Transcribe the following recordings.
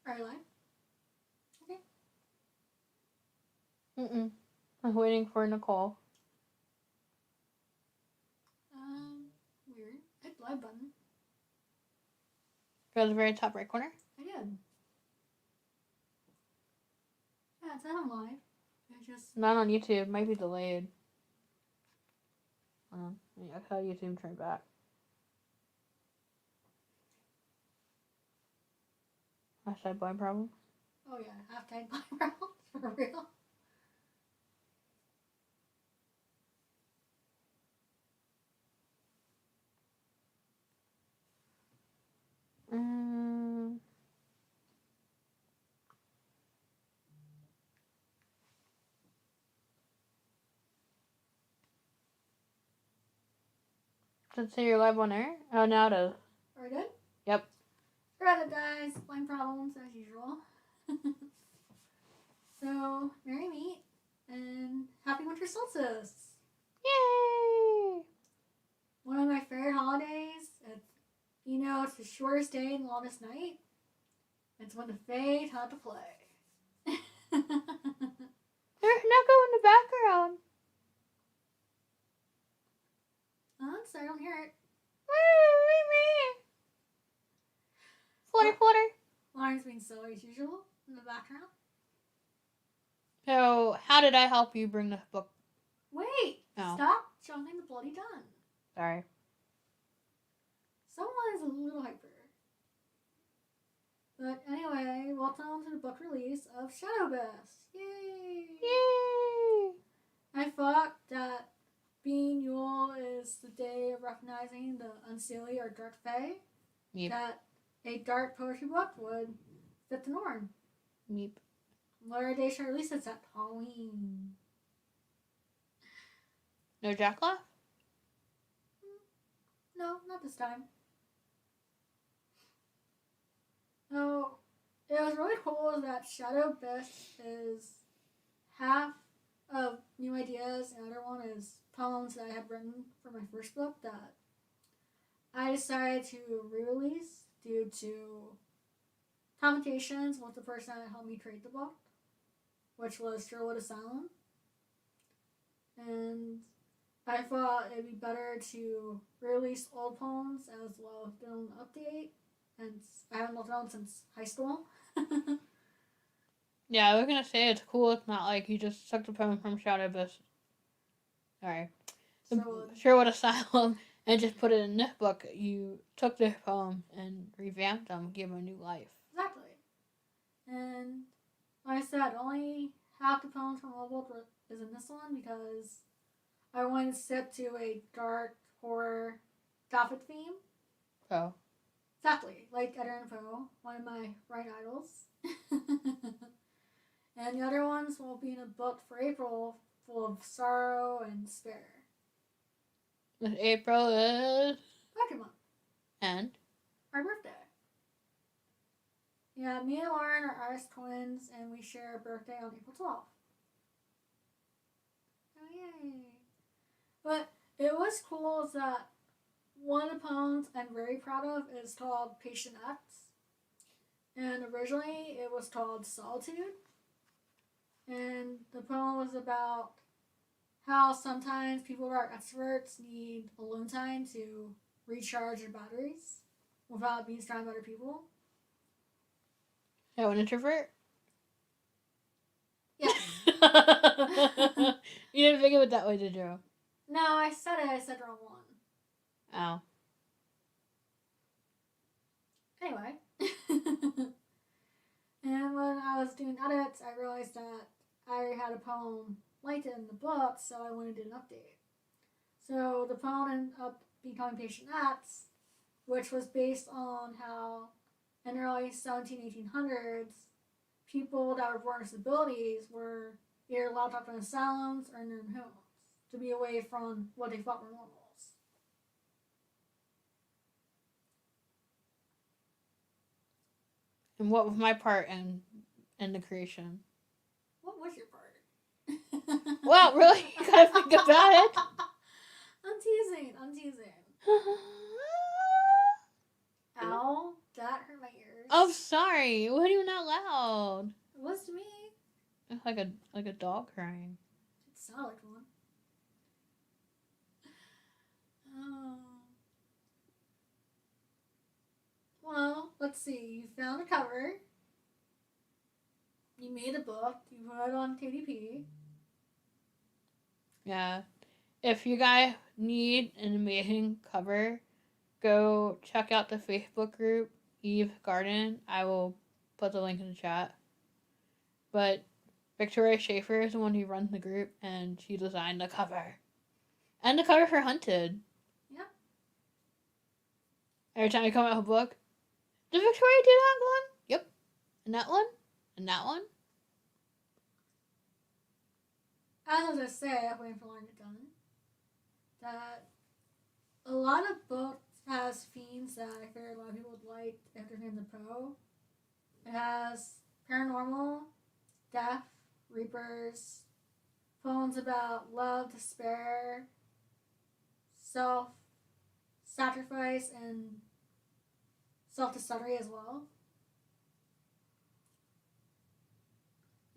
Are you live? Okay. I'm waiting for Nicole. Weird. Hit the live button. Go to the very top right corner. I did. Yeah, it's not on live. It's just Not on YouTube. Might be delayed. I saw YouTube turn back. Hashtag blind problem. oh yeah, half-time blind round for real. Does it say you're live on air? Oh, now it is. Are we good? Yep. Alright, guys. Blind problems as usual. So, merry meet and happy winter solstice. Yay! One of my favorite holidays. It's the shortest day and longest night. It's when the Fae had to play. There's Neko in the background. Oh, sorry, I don't hear it. Flutter. Lauren's being silly as usual in the background. So, how did I help you bring this book? Wait! Oh. Stop jumping the bloody gun. Sorry. Someone is a little hyper. But anyway, welcome to the book release of Shadow Best. Yay! Yay! I thought that being Yule is the day of recognizing the unseelie or dark fae. Meep. That a dark poetry book would fit the norm. Meep. Later day should release it at Halloween. No Jacklaugh? No, not this time. No, it was really cool that Shadow Best is half of new ideas and the other one is poems that I had written for my first book that I decided to re-release due to conversations with the person that helped me create the book, which was Sherwood Asylum. And I thought it'd be better to release old poems as well as do an update. And I haven't looked around since high school. Yeah, I was gonna say it's cool. It's not like you just took the poem from Shadow Abyss. Sorry. Sherwood Asylum and just put it in this book. You took this poem and revamped them, gave them a new life. Exactly. And like I said, only half the poems from Old Book is in this one because I wanted to stick to a dark horror gothic theme. Oh. Exactly, like Edgar Allan Poe, one of my writing idols. And the other ones will be in a book for April full of sorrow and despair. April is Poetry month. And our birthday. Yeah, me and Lauren are artist twins, and we share a birthday on April 12th. Oh, yay. But it was cool that one of the poems I'm very proud of is called Patient X. And originally it was called Solitude. And the poem was about how sometimes people who are extroverts need alone time to recharge their batteries without being surrounded by other people. Oh, an introvert? Yeah. You didn't think of it that way, did you? No, I said it. I said wrong one. Oh. Anyway. And when I was doing edits, I realized that I had a poem like it in the book, so I wanted to do an update. So the poem ended up becoming Patient X, which was based on how in the early 1800s, people that were born with disabilities were either locked up in asylums or in their own homes to be away from what they thought were normals. And what was my part in the creation? What was your part? Well, really? You gotta think about it. I'm teasing. Ow, that hurt my ears. Oh, sorry. What do you not like a dog crying. It sounded like one. Oh. Well, let's see. You found a cover. You made a book. You put it on KDP. Yeah. If you guys need an amazing cover, go check out the Facebook group Eve Garden. I will put the link in the chat. But Victoria Schaefer is the one who runs the group, and she designed the cover. And the cover for Hunted. Yep. Every time you come out with a book, did Victoria do that one? Yep. And that one? And that one? As I was just saying, I'm waiting for Lauren to get done. That a lot of books has themes that I figured a lot of people would like if they're fans of Poe. It has paranormal, death, reapers, poems about love, despair, self sacrifice, and self discovery as well.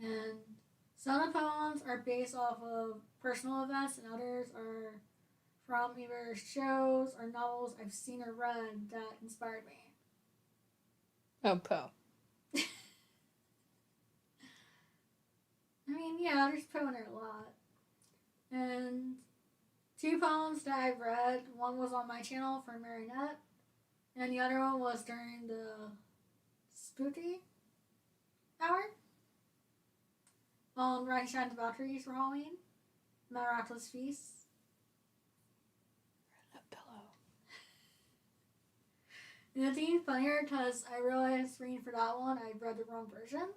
And some of the poems are based off of personal events, and others are from either shows or novels I've seen or read that inspired me. Oh, Poe. I mean, yeah, there's Poe in there a lot. And 2 poems that I read, one was on my channel for Marionette, and the other one was during the spooky hour on Rising Shines Valkyries for Halloween, Miraculous Feast. That pillow. And it's even funnier because I realized reading for that one, I read the wrong version.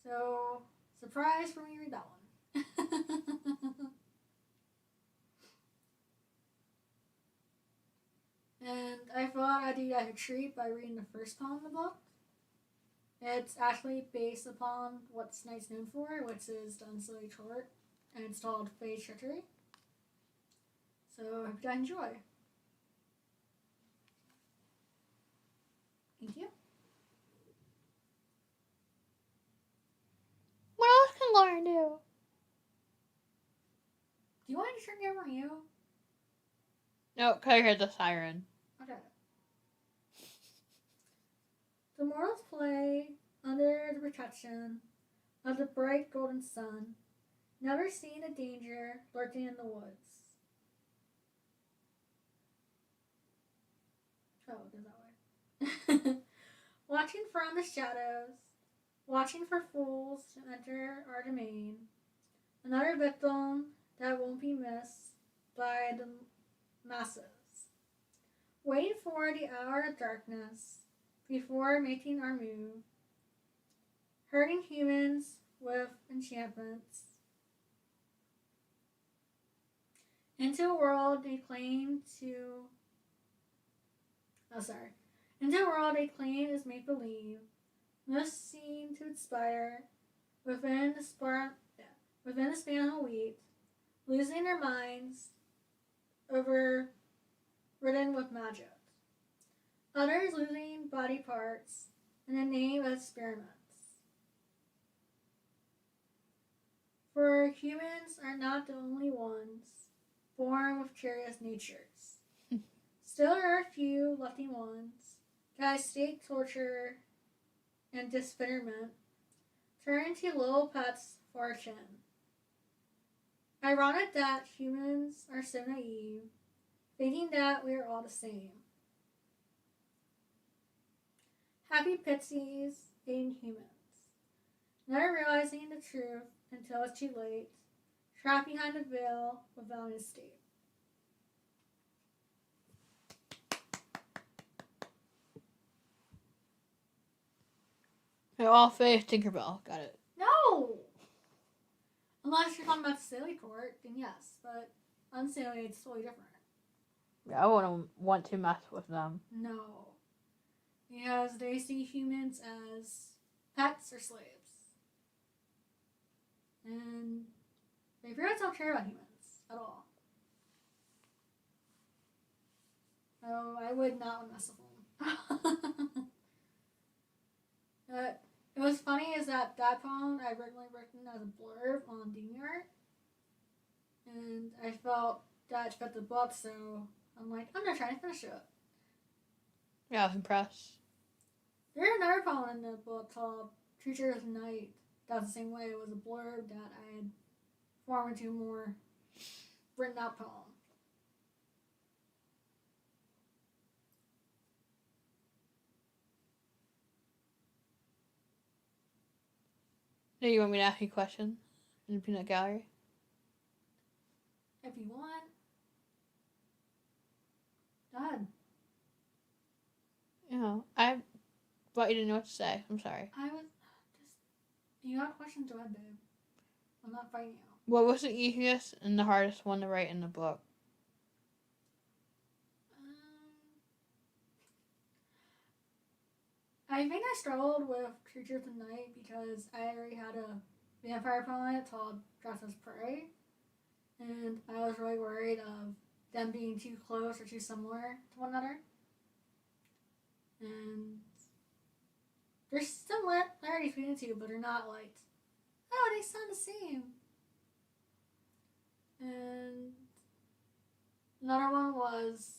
So, surprise for me to read that one. And I thought I'd do you guys a treat by reading the first poem in the book. It's actually based upon what Snight's known for, which is the Unsullied Court, and it's called Fae's Treachery. So I hope you guys enjoy. Thank you. What else can Lauren do? Do you want me to turn the camera on you? No, because I heard the siren. Okay. The mortals play under the protection of the bright golden sun, never seeing a danger lurking in the woods. Oh, it goes that way. Watching from the shadows, watching for fools to enter our domain, another victim that won't be missed by the masses. Waiting for the hour of darkness before making our move, hurting humans with enchantments into a world they claim is make believe, must seem to inspire within the span of a week, losing their minds overridden with magic. Others losing body parts in the name of experiments. For humans are not the only ones born with curious natures. Still there are a few lucky ones that escape torture and disfigurement, turn to little pets for a chin. Ironic that humans are so naive, thinking that we are all the same. Happy pixies being humans, never realizing the truth until it's too late, trapped behind a veil without an escape. All Faith Tinkerbell. Got it. No! Unless you're talking about the Silly Court, then yes, but Unsilly, it's totally different. Yeah, I wouldn't want to mess with them. No. Because they see humans as pets or slaves. And they pretty much don't care about humans at all. So I would not want to mess with them. It was funny is that poem I originally written as a blurb on DeviantArt, and I felt that fit the book, so I'm like, I'm gonna try to finish it. Yeah, I was impressed. There's another poem in the book called Creatures of Night. That's the same way. It was a blurb that I had formed into a more written out poem. Do you want me to ask you a question in the peanut gallery? If you want, go ahead. I want you to know what to say. I'm sorry. I was just. You got questions, go ahead, babe. I'm not fighting you. What was the easiest and the hardest one to write in the book? I think I struggled with Creatures of Night because I already had a vampire poem called Dress as Prey, and I was really worried of them being too close or too similar to one another. And there's similarities between the two, but they're not like, oh, they sound the same. And another one was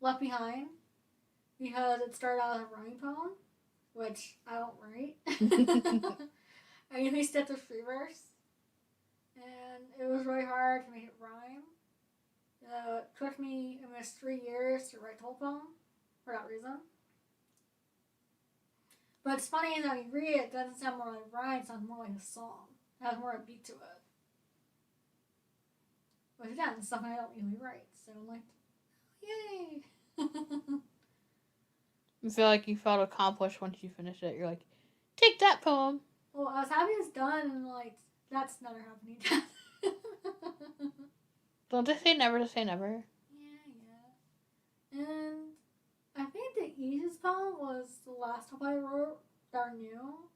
Left Behind because it started out as a rhyming poem, which I don't write. I usually stick to free verse, and it was really hard to make it rhyme. It took me almost 3 years to write the whole poem for that reason. But it's funny that when you read it, it doesn't sound more like rhyme, it sounds more like a song. It has more of a beat to it. Which again, is something I don't usually write. So I'm like, yay! I feel like you felt accomplished once you finished it. You're like, take that poem. Well, I was happy it's done, and like, that's never happening again. Don't they say never to say never? Yeah. And I think the easiest poem was the last poem I wrote that are new.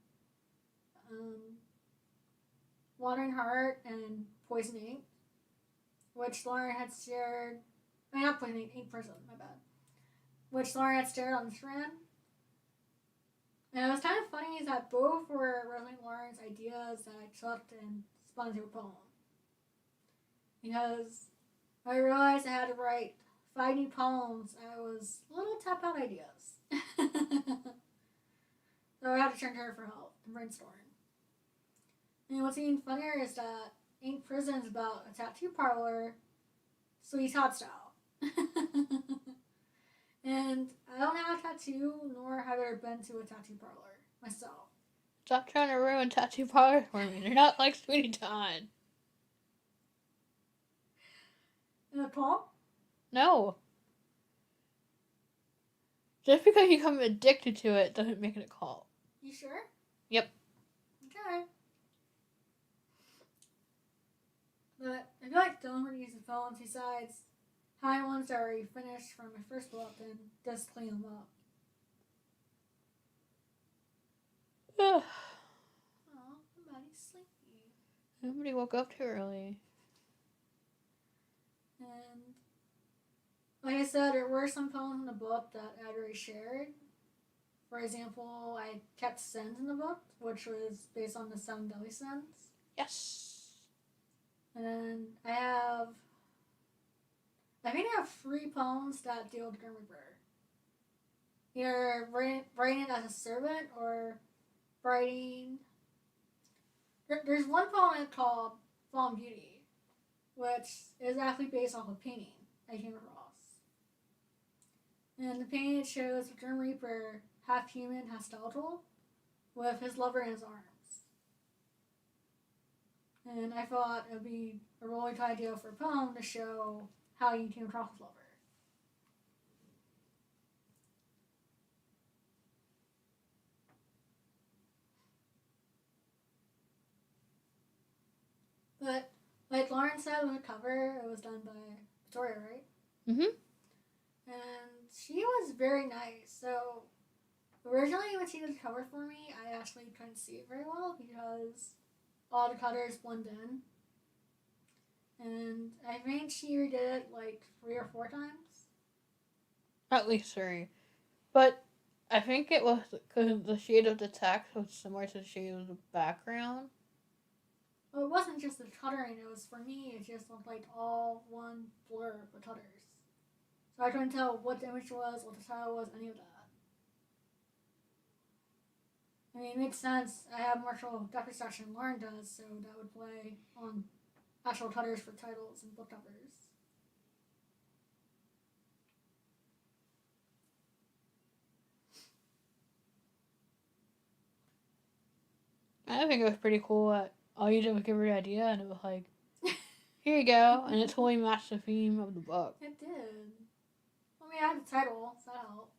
Wandering Heart and Poison Ink, which Lauren had shared. I mean, not Poison Ink, Ink Prison, my bad. Which Lauren had shared on Instagram. And it was kind of funny is that both were really Lauren's ideas that I took and spun into a poem. Because I realized I had to write 5 new poems, and I was a little tap out ideas. So I had to turn to her for help and brainstorm. And what's even funnier is that Ink Prison is about a tattoo parlor, Sweet Hot style. And I don't have a tattoo, nor have I ever been to a tattoo parlor myself. Stop trying to ruin tattoo parlors for me. They're not like Sweeney Todd. In a poem? No. Just because you become addicted to it doesn't make it a cult. You sure? Yep. Okay. But I feel like Dylan would use the poems besides high ones that are already finished from my first book and just clean them up. Oh, somebody's sleepy. Nobody woke up too early. And like I said, there were some poems in the book that I'd already shared. For example, I kept sins in the book, which was based on the 7 deadly sins. Yes. And then I think I have 3 poems that deal with Grim Reaper. Either writing it as a servant or writing. There's one poem called Fallen Beauty, which is actually based off a painting I came across. And the painting shows the Grim Reaper, half human, half skeletal, with his lover in his arms. And I thought it would be a really good idea for a poem to show how you came across his lover. But like Lauren said with the cover, it was done by Victoria, right? Mm-hmm. And she was very nice. So originally when she did the cover for me, I actually couldn't see it very well because all the colors blend in. And I think she redid it like 3 or 4 times. At least 3. But I think it was because the shade of the text was similar to the shade of the background. Well, it wasn't just the tuttering. It was for me. It just looked like all one blur with tutters. So I couldn't tell what the image was, what the title was, any of that. I mean, it makes sense. I have martial depth perception. Lauren does, so that would play on actual tutters for titles and book covers. I think it was pretty cool that all you did was give her the idea, and it was like, here you go, and it totally matched the theme of the book. It did. I mean, I had the title, so that helped.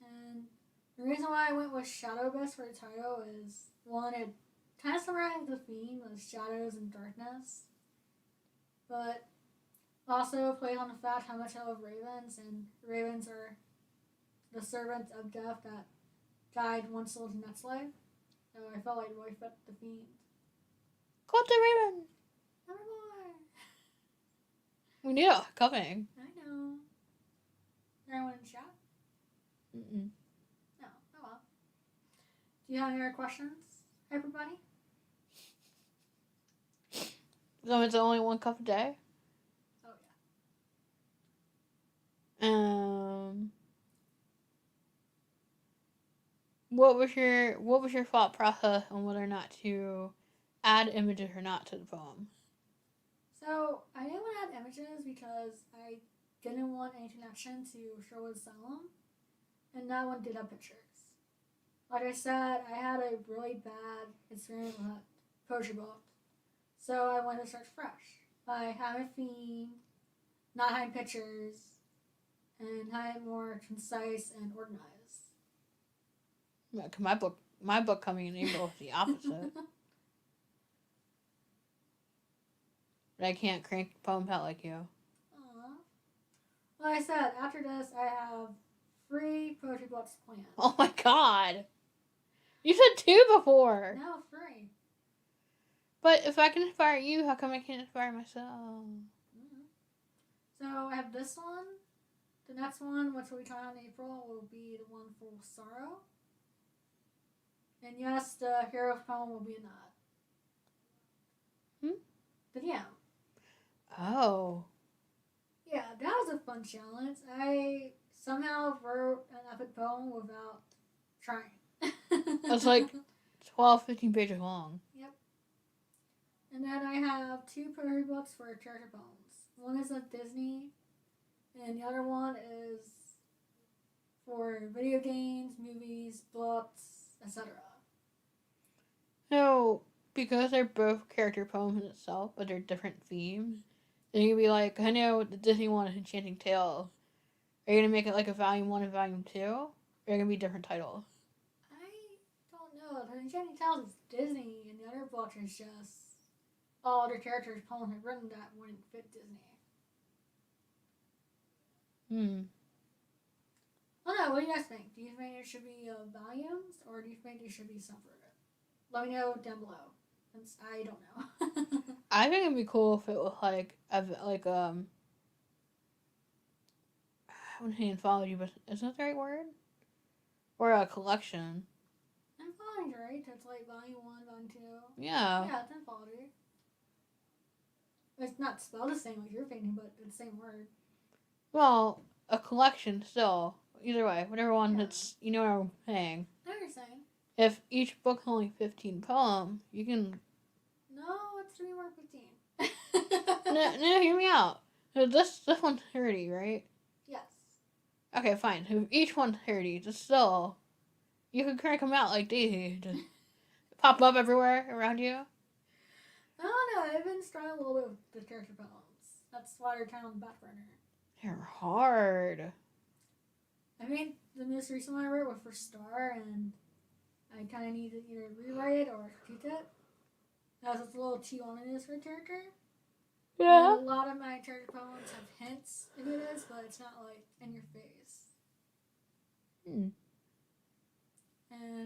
And the reason why I went with Shadow Abyss for the title is, one, it kind of summarizes the theme of shadows and darkness, but also plays on the fact how much I love ravens, and ravens are the servants of death that died one soul to next life. So I felt like it really fit the theme. Call the Raven! Nevermore! We knew it was coming. I know. Is there anyone in the chat? Mm-mm. No. Oh well. Do you have any other questions, everybody? So it's only one cup a day? Oh yeah. What was your thought process on whether or not to add images or not to the poem? So I didn't want to add images because I didn't want any connection to Sherwood Salem, and that one did have pictures. Like I said, I had a really bad experience with that poetry book, so I wanted to start fresh by having a theme, not having pictures, and having it more concise and organized. Yeah, 'cause my book coming in April is the opposite. But I can't crank poems out like you. Aww. Like I said, after this, I have 3 poetry books planned. Oh my god! You said 2 before! No, 3. But if I can inspire you, how come I can't inspire myself? Mm-hmm. So I have this one. The next one, which will be coming out in April, will be the one for sorrow. And yes, the hero poem will be in that. But yeah. Oh. Yeah, that was a fun challenge. I somehow wrote an epic poem without trying. It's like 12, 15 pages long. Yep. And then I have 2 poetry books for character poems. One is of Disney, and the other one is for video games, movies, books, etc. So, because they're both character poems in itself, but they're different themes, then you can be like, I know the Disney one is Enchanting Tale. Are you going to make it like a volume 1 and volume 2? Or are they going to be different titles? I don't know. The Enchanting Tales is Disney, and the other book is just all other characters poems have written that wouldn't fit Disney. Oh no, what do you guys think? Do you think it should be volumes, or do you think it should be separated? Let me know down below, since I don't know. I think it'd be cool if it was like I wouldn't say anthology, but is that the right word? Or a collection. Anthology, right? That's like volume 1, volume 2. Yeah. Yeah, it's anthology. It's not spelled the same as you're thinking, but it's the same word. Well, a collection still. Either way, whatever one that's, you know what I'm saying. I know what you're saying. If each book's only 15 poems, you can... No, it's 3 more 15. No, hear me out. So this one's 30, right? Yes. Okay, fine. So if each one's 30, just still... You could crank them out like Daisy. Just pop up everywhere around you. I don't know. I've been struggling a little bit with the character poems. That's why they're kind of on the back burner. They're hard. I mean, the most recent one I wrote was for Star, and I kind of need to either rewrite it or tweak it. As it's a little too ominous for a character. Yeah. And a lot of my character poems have hints in it, but it's not like in your face. And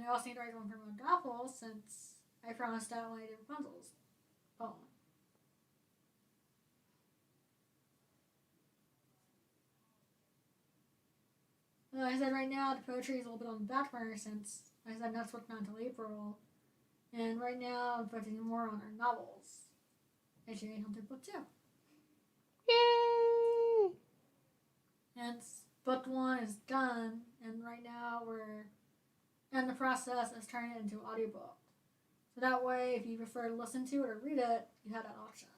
I also need to write one for Mongothel since I promised out when I did Rapunzel's poem. Like I said, right now the poetry is a little bit on the back burner since like I said that's working on until April, and right now I'm focusing more on our novels. Actually, on book 2. Yay! And book 1 is done, and right now we're in the process of turning it into an audiobook. So that way, if you prefer to listen to it or read it, you have that option.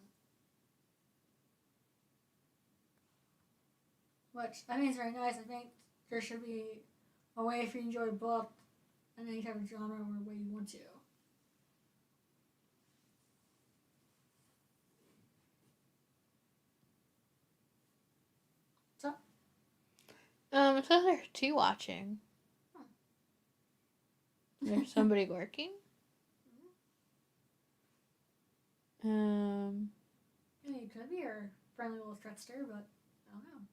Which I think is very nice. I think there should be a way if you enjoy a book in any type of genre or way you want to. So, It says there's 2 watching. There's somebody working. Yeah, you could be your friendly little trickster, but I don't know.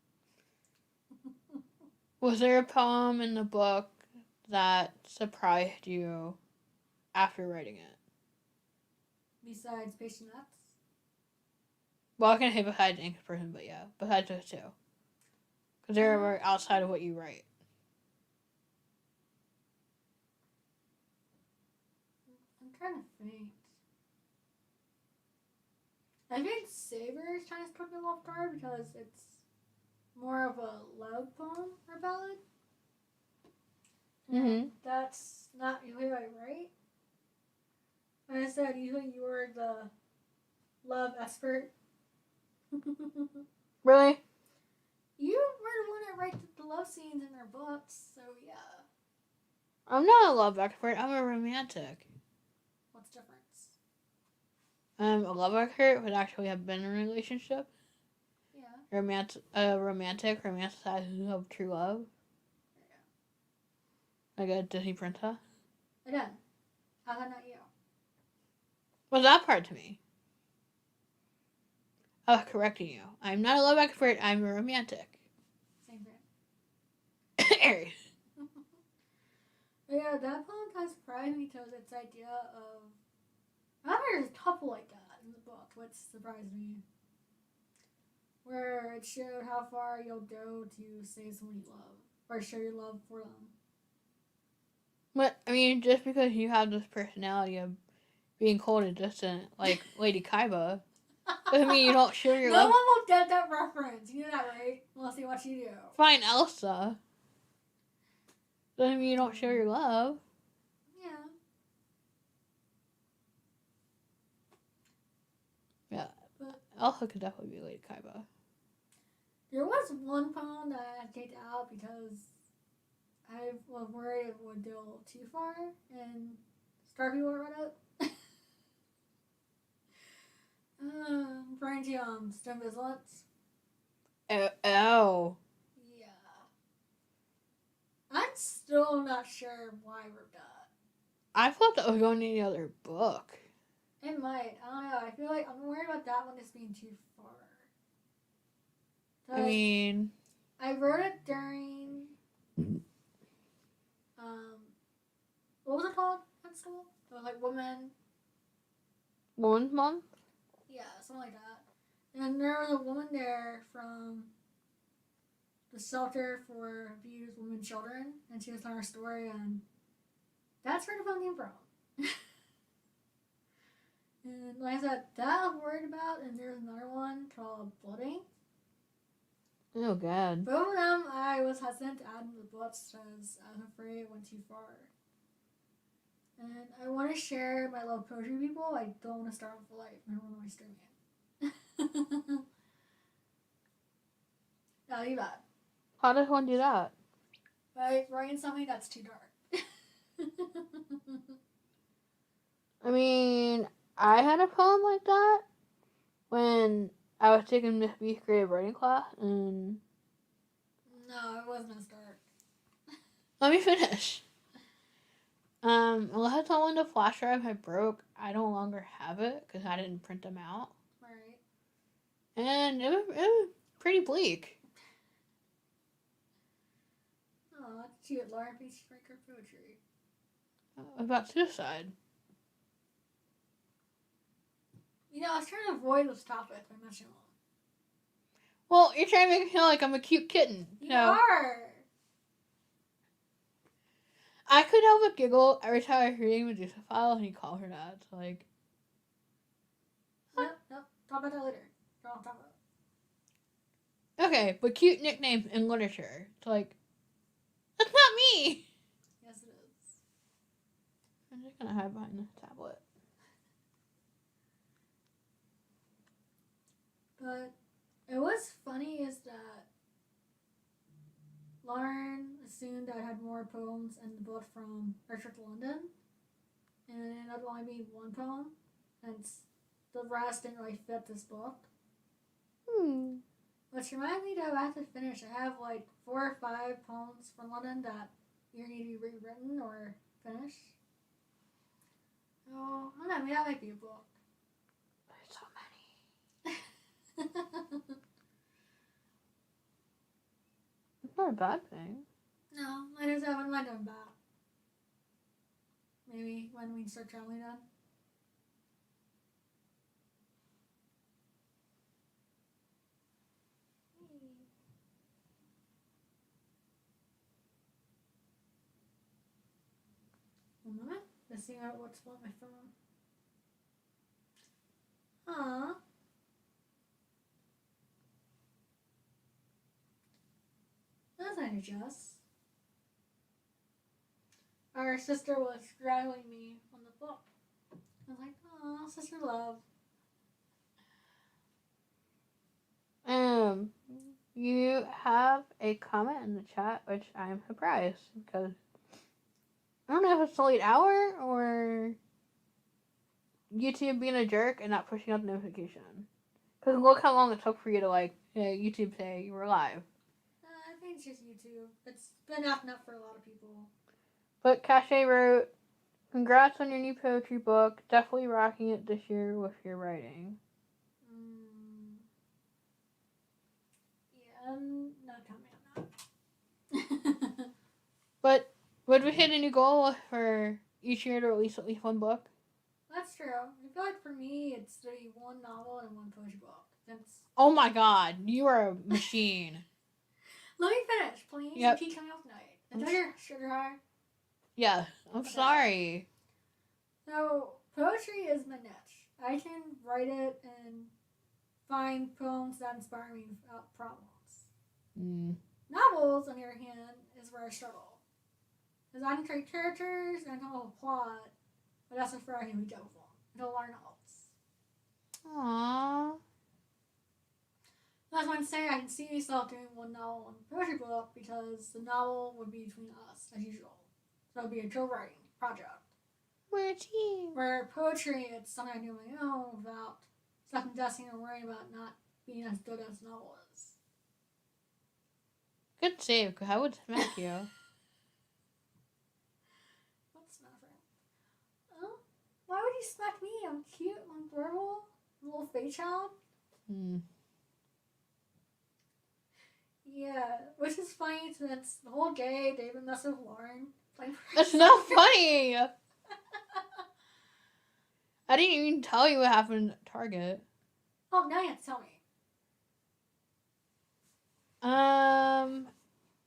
Was there a poem in the book that surprised you after writing it? Besides Patient X? Well, I can say besides Ink Person, but yeah, besides those 2. Because they're outside of what you write. I'm trying to think. I think Saber kind of put me off guard because it's more of a love poem or ballad. And that's not usually what I write. Like I said, usually you are the love expert. Really? You were the one that writes the love scenes in their books, so yeah. I'm not a love expert. I'm a romantic. What's the difference? A love expert would actually have been in a relationship. Yeah. Romantic romanticizes of true love. Yeah. Like a Disney princess. Again, how that not you? What's that part to me? I was correcting you. I'm not a love expert. I'm a romantic. Same thing. Aries. But yeah, that poem kind of surprised me because its idea of. I thought there's a couple like that in the book, which surprised me. Where it showed how far you'll go to save someone you love, or show your love for them. But, I mean, just because you have this personality of being cold and distant, like Lady Kaiba, doesn't mean you don't show your No love. one will get that reference. You know that, right? Unless they watch you do. Fine, Elsa. Doesn't mean you don't show your love. Yeah. Yeah. But Elsa could definitely be Lady Kaiba. there was one poem that I had to take out because I was worried it would go too far, and Star people read it. Referring to Stone Vigilance. Oh. Yeah. I'm still not sure why we're done. I thought that was going in the other book. It might. I don't know. I feel like I'm worried about that one just being too far. I mean, I wrote it during what was it called at school? It was like Women's Month? yeah, something like that. And there was a woman there from the shelter for abused women and children, and she was telling her story, and that's where the phone came from. And like I said, that I was worried about, and there's another one called Blooding. Oh, God. Both of them I was hesitant to add into the books because I was afraid it went too far. And I want to share my love poetry people. I don't want to start off with life. I don't want to waste their man. Now leave that. How does one do that? By writing something that's too dark. I mean, I had a poem like that when I was taking Miss B's creative writing class, and No, it wasn't as dark. let me finish. Unless it's on the flash drive I broke, I no longer have it because I didn't print them out. Right. And it was pretty bleak. Oh, she had Laura Beach write her poetry. About suicide. You know, I was trying to avoid this topic by mentioning one. Well, you're trying to make me feel like I'm a cute kitten. You are. I could help but giggle every time I was reading Medusa File and he called her that. Like, Nope, nope. Talk about that later. Don't talk about it. okay, but cute nicknames in literature. It's like, that's not me. Yes, it is. I'm just gonna hide behind the tablet. But it was funny is that Lauren assumed I had more poems in the book from Richard London, and it ended up only being one poem, and the rest didn't really fit this book. Which reminds me that I have to finish. I have like 4 or 5 poems from London that either need to be rewritten or finished. So, I don't know, maybe that might be a book. There's so many. It's not a bad thing. No, I just haven't mind doing that. Maybe when we start traveling then. One moment. Let's see what's on my phone. Aww. That's not Jess. Our sister was grabbing me on the book. I was like, aw, sister love. You have a comment in the chat, which I'm surprised because I don't know if it's the late hour or YouTube being a jerk and not pushing out the notification. Because look how long it took for you to YouTube say you were live. I think it's just YouTube. It's been acting up for a lot of people. But Cache wrote, "Congrats on your new poetry book. Definitely rocking it this year with your writing." Yeah, I'm not commenting on that. But would we hit a new goal for each year to release at least one book? That's true. I feel like for me, it's to be one novel and one poetry book. That's... Oh my god, you are a machine. Let me finish, please. Yep. You keep coming off tonight. Enjoy your sugar high. Yeah, I'm sorry. So, poetry is my niche. I can write it and find poems that inspire me without problems. Novels, on the other hand, is where I struggle. Because I can create characters and have a plot, but that's not for I can read them. It'll learn else. Aww. That's why I'm saying I can see myself doing one novel and poetry book because the novel would be between us, as usual. So it would be a co-writing project. We're a team. Where poetry, it's something I do on my own without second guessing or worrying about not being as good as the novel is. Good save, because I would smack you. What's the matter? Oh, why would you smack me? I'm cute, I'm adorable, little fey child. Yeah, which is funny since the whole day they've been messing with Lauren. That's not funny! I didn't even tell you what happened at Target. Oh, now you have to tell me.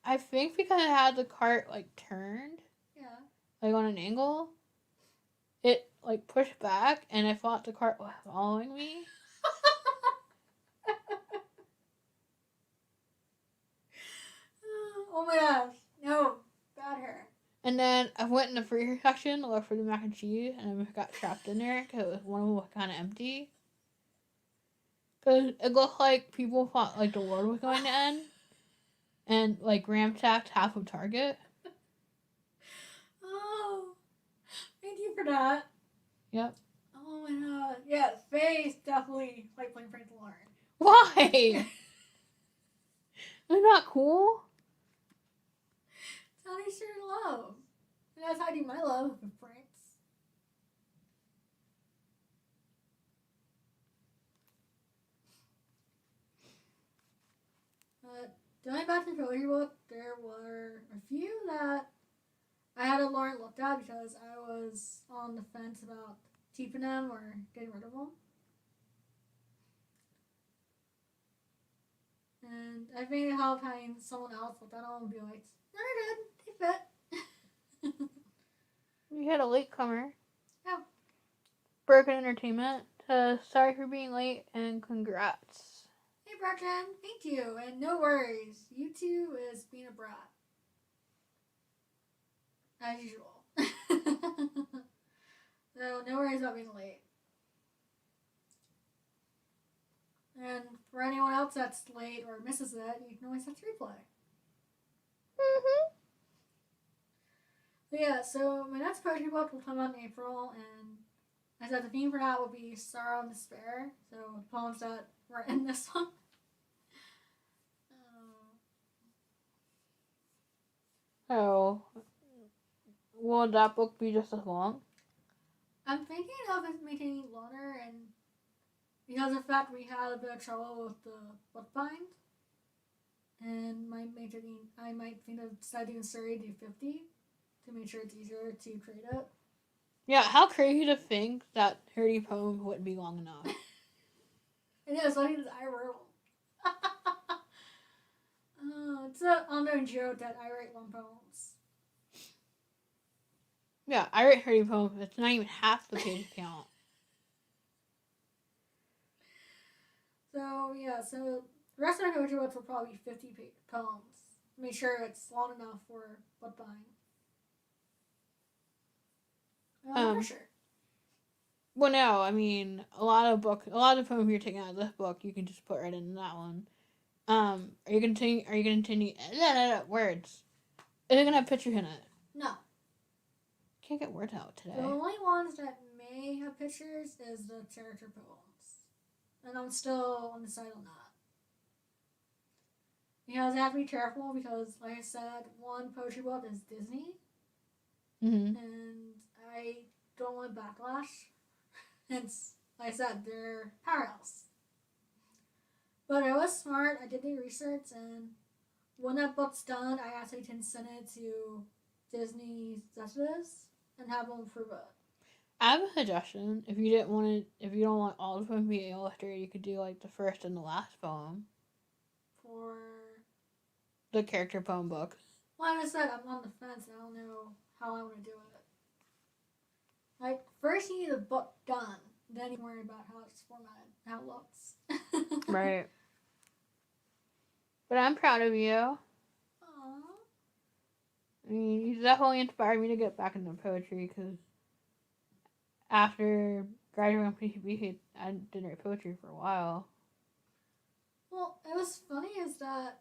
I think because I had the cart, turned. Yeah. On an angle. It, pushed back, and I thought the cart was following me. Oh my gosh. No. Bad hair. And then I went in the freezer section to look for the mac and cheese, and I got trapped in there because one of them was kind of empty. Because it looked like people thought, the world was going to end. And, ransacked half of Target. Oh. Thank you for that. Yep. Oh my god. Yeah, Faye's definitely playing pranks with Lauren. Why? They're not cool. That's how they share love. And that's how I do my love with pranks. But going back to the poetry book, there were a few that I had Lauren looked at because I was on the fence about keeping them or getting rid of them. And I think it helped having someone else look at them and be like, no, they're good. They fit. We had a latecomer. Oh. Broken Entertainment. Sorry for being late and congrats. Hey, Bertrand. Thank you, and no worries. You two is being a brat. As usual. So, no worries about being late. And for anyone else that's late or misses it, you can always have to replay. Mm-hmm. But yeah, so my next poetry book will come out in April, and I said the theme for that will be sorrow and despair. So the poems that were in this one. Oh, will that book be just as long? I'm thinking of it making it longer, and because of the fact we had a bit of trouble with the book bind, and I might think of deciding to 50 to make sure it's easier to create it. Yeah, how crazy to think that 30 poems wouldn't be long enough. And yeah, so I think I wrote. It's an unknown joke that I write long poems. Yeah, I write 30 poems. It's not even half the page count. So yeah, so the rest of my poetry books will probably be 50 poems. Make sure it's long enough for book buying. For sure. Well, no, I mean a lot of the poems you're taking out of this book, you can just put right in that one. Are you gonna continue? Words. Is it gonna have pictures in it? No. Can't get words out today. The only ones that may have pictures is the character poems, and I'm still undecided on that. Because I have to be careful because, like I said, one poetry book is Disney, Mm-hmm. and I don't want backlash. Hence, like I said, they're powerhouse. But I was smart. I did the research, and when that book's done, I actually can send it to Disney executives and have them approve it. I have a suggestion. If you don't want all the poems to be illustrated, you could do like the first and the last poem. For the character poem book. Well, like I said, I'm on the fence. I don't know how I want to do it. Like, first you need the book done, then you worry about how it's formatted, how it looks. Right. But I'm proud of you. Aww. I mean, you definitely inspired me to get back into poetry because after graduating from PCB, I didn't write poetry for a while. Well, it was funny is that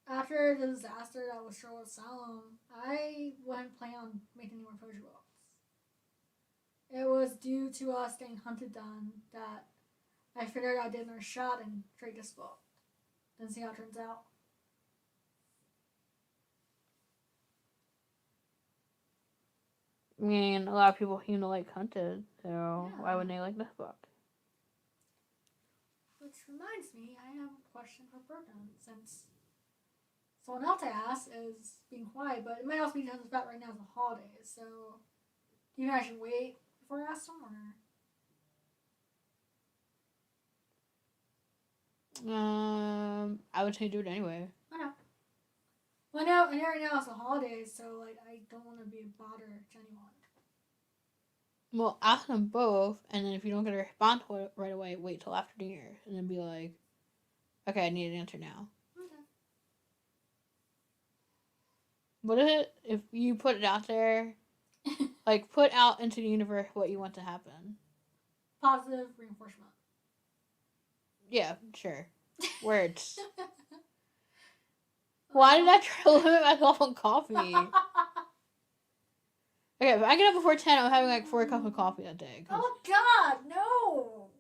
after the disaster that was Sherwood Asylum, I wouldn't plan on making any more poetry books. It was due to us getting Hunted done that I figured I'd did another shot and create this book. Then see how it turns out. I mean, a lot of people seem to like Hunted, so Yeah. why wouldn't they like this book? Which reminds me, I have a question for Bertrand, since someone else I asked is being quiet, but it might also be because it's about right now is the holidays, so do you think I should wait before I ask them, or? I would say do it anyway. I know. Well, I know right now it's the holidays, so like I don't want to be a bother to anyone. Well, ask them both, and then if you don't get a response right away, wait till after New Year's, and then be like, okay, I need an answer now. Okay. What is it if you put it out there? Like, put out into the universe what you want to happen. Positive reinforcement. Yeah, sure. Words. Why did I try to limit myself on coffee? Okay, if I get up before 10, I'm having like 4 cups of coffee that day. Oh, God, no!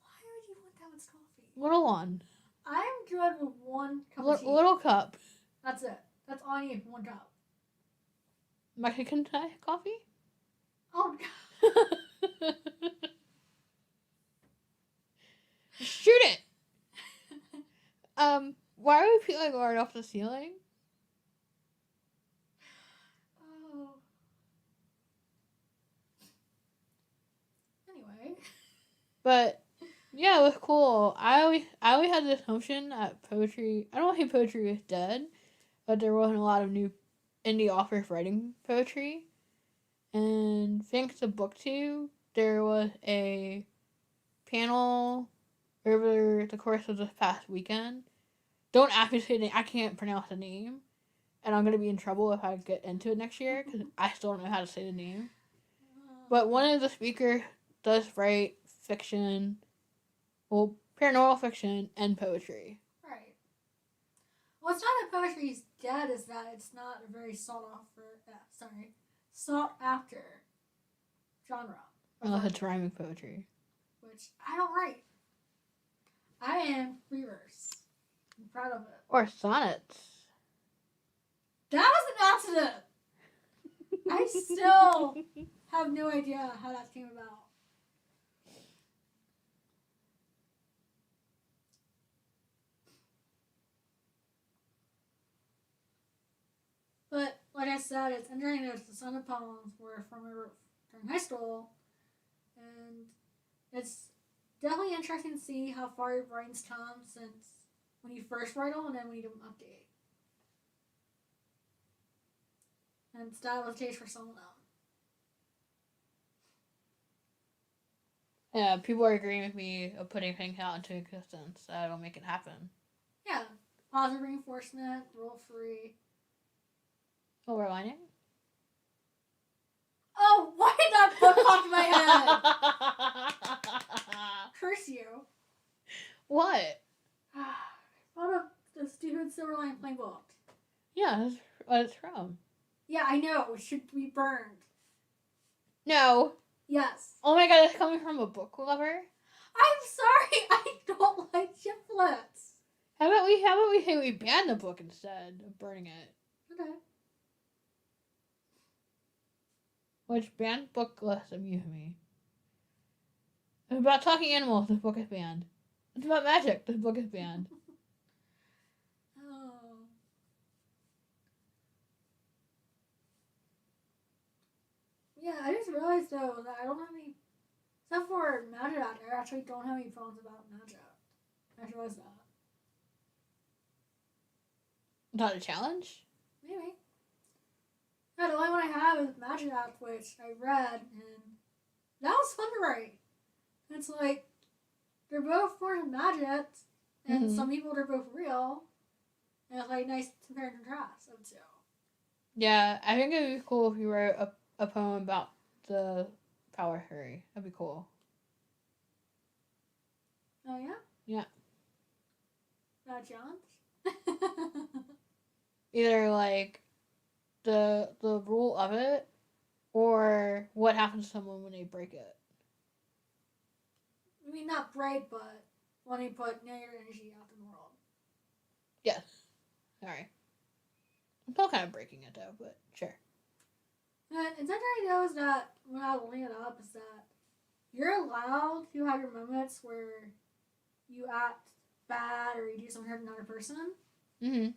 Why would you want that much coffee? Little one. I'm good with 1 cup of tea. Little cup. That's it. That's all I need, 1 cup. Mexican coffee? Oh, God. Shoot it! Why are we peeling art off the ceiling? Oh. Anyway. But yeah, it was cool. I always had this notion that poetry. I don't think poetry was dead, but there wasn't a lot of new indie authors writing poetry. And thanks to BookTube, there was a panel over the course of this past weekend. Don't ask me to say the name. I can't pronounce the name. And I'm going to be in trouble if I get into it next year because I still don't know how to say the name. But one of the speakers does write fiction, well, paranormal fiction and poetry. Right. What's not that poetry is dead is that it's not a very sought after genre. Unless it's rhyming poetry. Which I don't write. I am free verse. I'm proud of it. Or sonnets. That was an accident! I still have no idea how that came about. But like I said, it's interesting that the sonnet poems were from during high school, and it's definitely interesting to see how far your brain's come since when you first write them and then when you do an update. And style has changed for some of them. Yeah, people are agreeing with me of putting things out into existence. That'll make it happen. Yeah. Positive reinforcement, rule free. Oh, we're lining? Oh, why did that book pop in my head? Curse you. What? I thought of the stupid Silverline plain book. Yeah, that's what it's from. Yeah, I know. It should be burned. No. Yes. Oh my god, it's coming from a book lover? I'm sorry, I don't like chiclets. How about we say we ban the book instead of burning it? Okay. Which banned book less amuse me? It's about talking animals, this book is banned. It's about magic, this book is banned. Oh. Yeah, I just realized though that I don't have any, except for magic, I actually don't have any poems about magic. I just realized that. Not a challenge? Maybe. Yeah, the only one I have is Magic App, which I read, and that was fun to write. It's like, they're both forms of magic, and some people they're both real, and it's like nice compare and contrast of two. Yeah, I think it would be cool if you wrote a poem about the power fairy. That'd be cool. Oh, yeah? Yeah. Is that a challenge? Either like the rule of it or what happens to someone when they break it. I mean, not break, but when you put negative energy out in the world. Yes. Sorry. I'm still kind of breaking it though, but sure. And it's interesting though is that when I was looking it up is that you're allowed to have your moments where you act bad or you do something to hurt another person. Mm-hmm.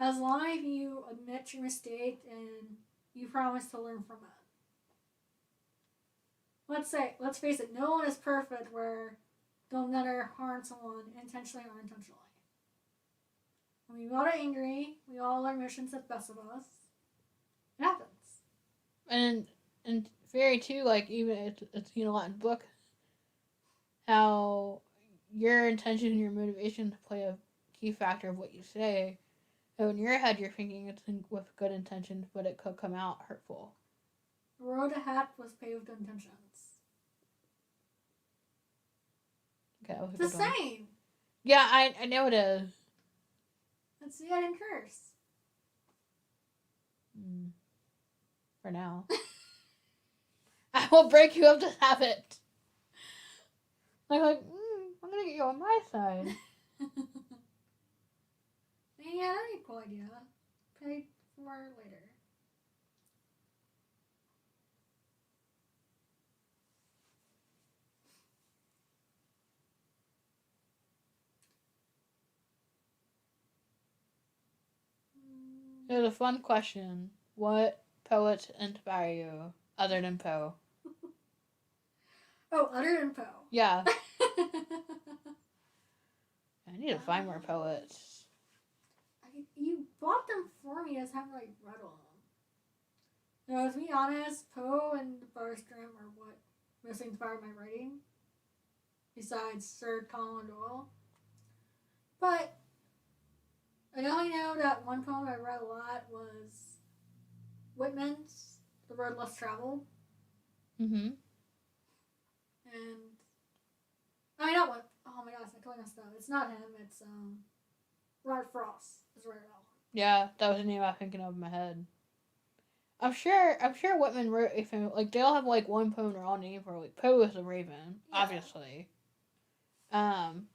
As long as you admit your mistake and you promise to learn from it. Let's face it, no one is perfect where they'll never harm someone intentionally or unintentionally. When we all are angry, we all learn missions at best of us. It happens. And fairy too, like even it's a lot in book how your intention and your motivation play a key factor of what you say. So in your head, you're thinking it's with good intentions, but it could come out hurtful. The road ahead was paved with intentions. Okay, that was it's the same. Yeah, I know it is. Let's see, I didn't curse. For now. I will break you of this habit. I'm going to get you on my side. Yeah, that'd be a cool idea. Pay for later. It was a fun question. What poets inspire you other than Poe? Oh, other than Poe. Yeah. I need to find more poets. You bought them for me. I just haven't read them. Now, to be honest, Poe and the Barstrom are what most inspired my writing, besides Sir Conan Doyle. But I only know that one poem I read a lot was Whitman's The Road Less Traveled. Mm-hmm. And I mean, not what. Oh my gosh, I totally messed up. It's not him. It's Robert Frost. Is right about. Yeah, that was the name I was thinking of in my head. I'm sure Whitman wrote a famous, like they all have like one poem they're all named for. Like Poe is the Raven, Yeah. obviously. Um,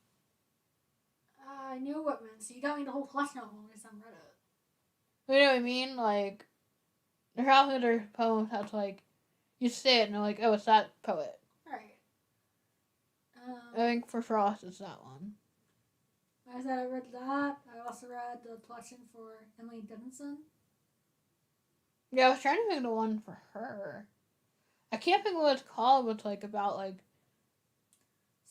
I knew Whitman, so you got me the whole collection of them. I just haven't read it. you know what I mean? Like there are other poems that's like you say it and they're like, oh, it's that poet. Right. I think for Frost it's that one. I said I read that. I also read the collection for Emily Dickinson. Yeah, I was trying to think of the one for her. I can't think of what it's called, but it's like about like.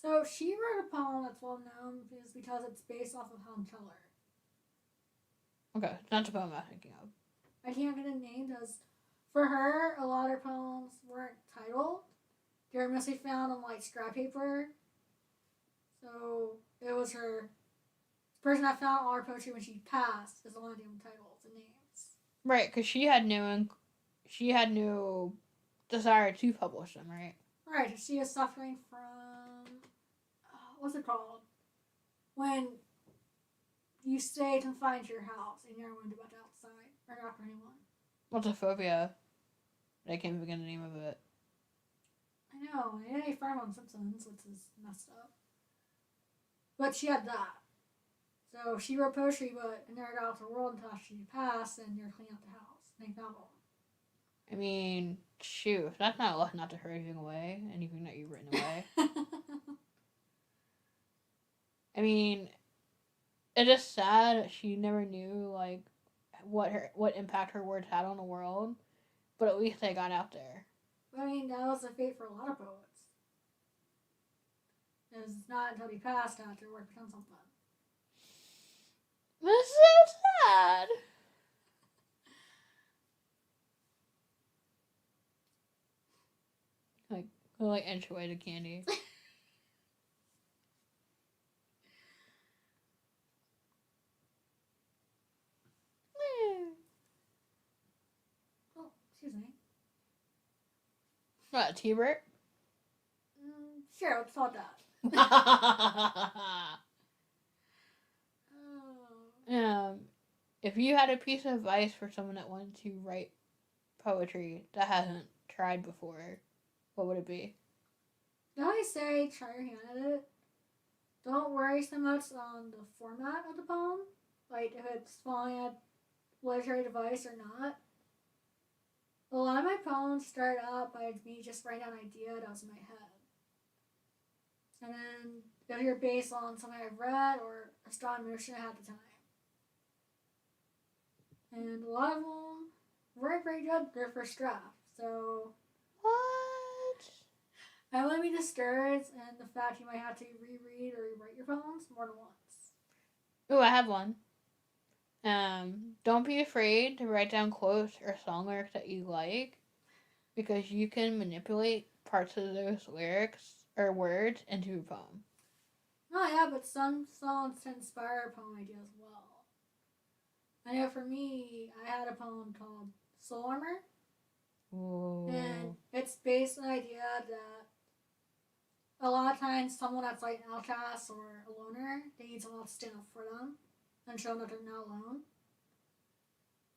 So she wrote a poem that's well known because it's based off of Helen Keller. Okay, that's the poem I'm thinking of. I can't get a name because for her, a lot of poems weren't titled. They were mostly found on like scrap paper. So it was her. The person that found all her poetry when she passed is the one that gave them titles and names. Right, because she had no desire to publish them, right? Right, she is suffering from what's it called? When you stay confined to your house and you're worried about the outside or not for anyone. What's a phobia? I can't forget the name of it. I know, I didn't find on Simpsons, which is messed up. But she had that. So she wrote poetry, but it never got out to the world until she passed and you're cleaning up the house. Thank God. I mean, shoot, that's not to throw anything away, anything that you've written away. I mean, it is sad that she never knew like what impact her words had on the world, but at least they got out there. I mean, that was the fate for a lot of poets. It's not until he passed that their work became something. That's so sad. Like inch away to candy. Oh, excuse me. What, T-Bert? Sure, let's talk that. If you had a piece of advice for someone that wanted to write poetry that hasn't tried before, what would it be? Now I say try your hand at it. Don't worry so much on the format of the poem, like if it's following a literary device or not. A lot of my poems start out by me just writing down an idea that was in my head. And then they're either based on something I've read or a strong emotion I had at the time. And a lot of them weren't very good their first draft. So What? I wouldn't be discouraged in the fact you might have to reread or rewrite your poems more than once. Ooh, I have one. Don't be afraid to write down quotes or song lyrics that you like, because you can manipulate parts of those lyrics or words into a poem. Oh yeah, but some songs to inspire a poem idea as well. I know for me, I had a poem called Soul Armor. Ooh. And it's based on the idea that a lot of times someone that's like an outcast or a loner, they need someone to stand up for them and show them that they're not alone.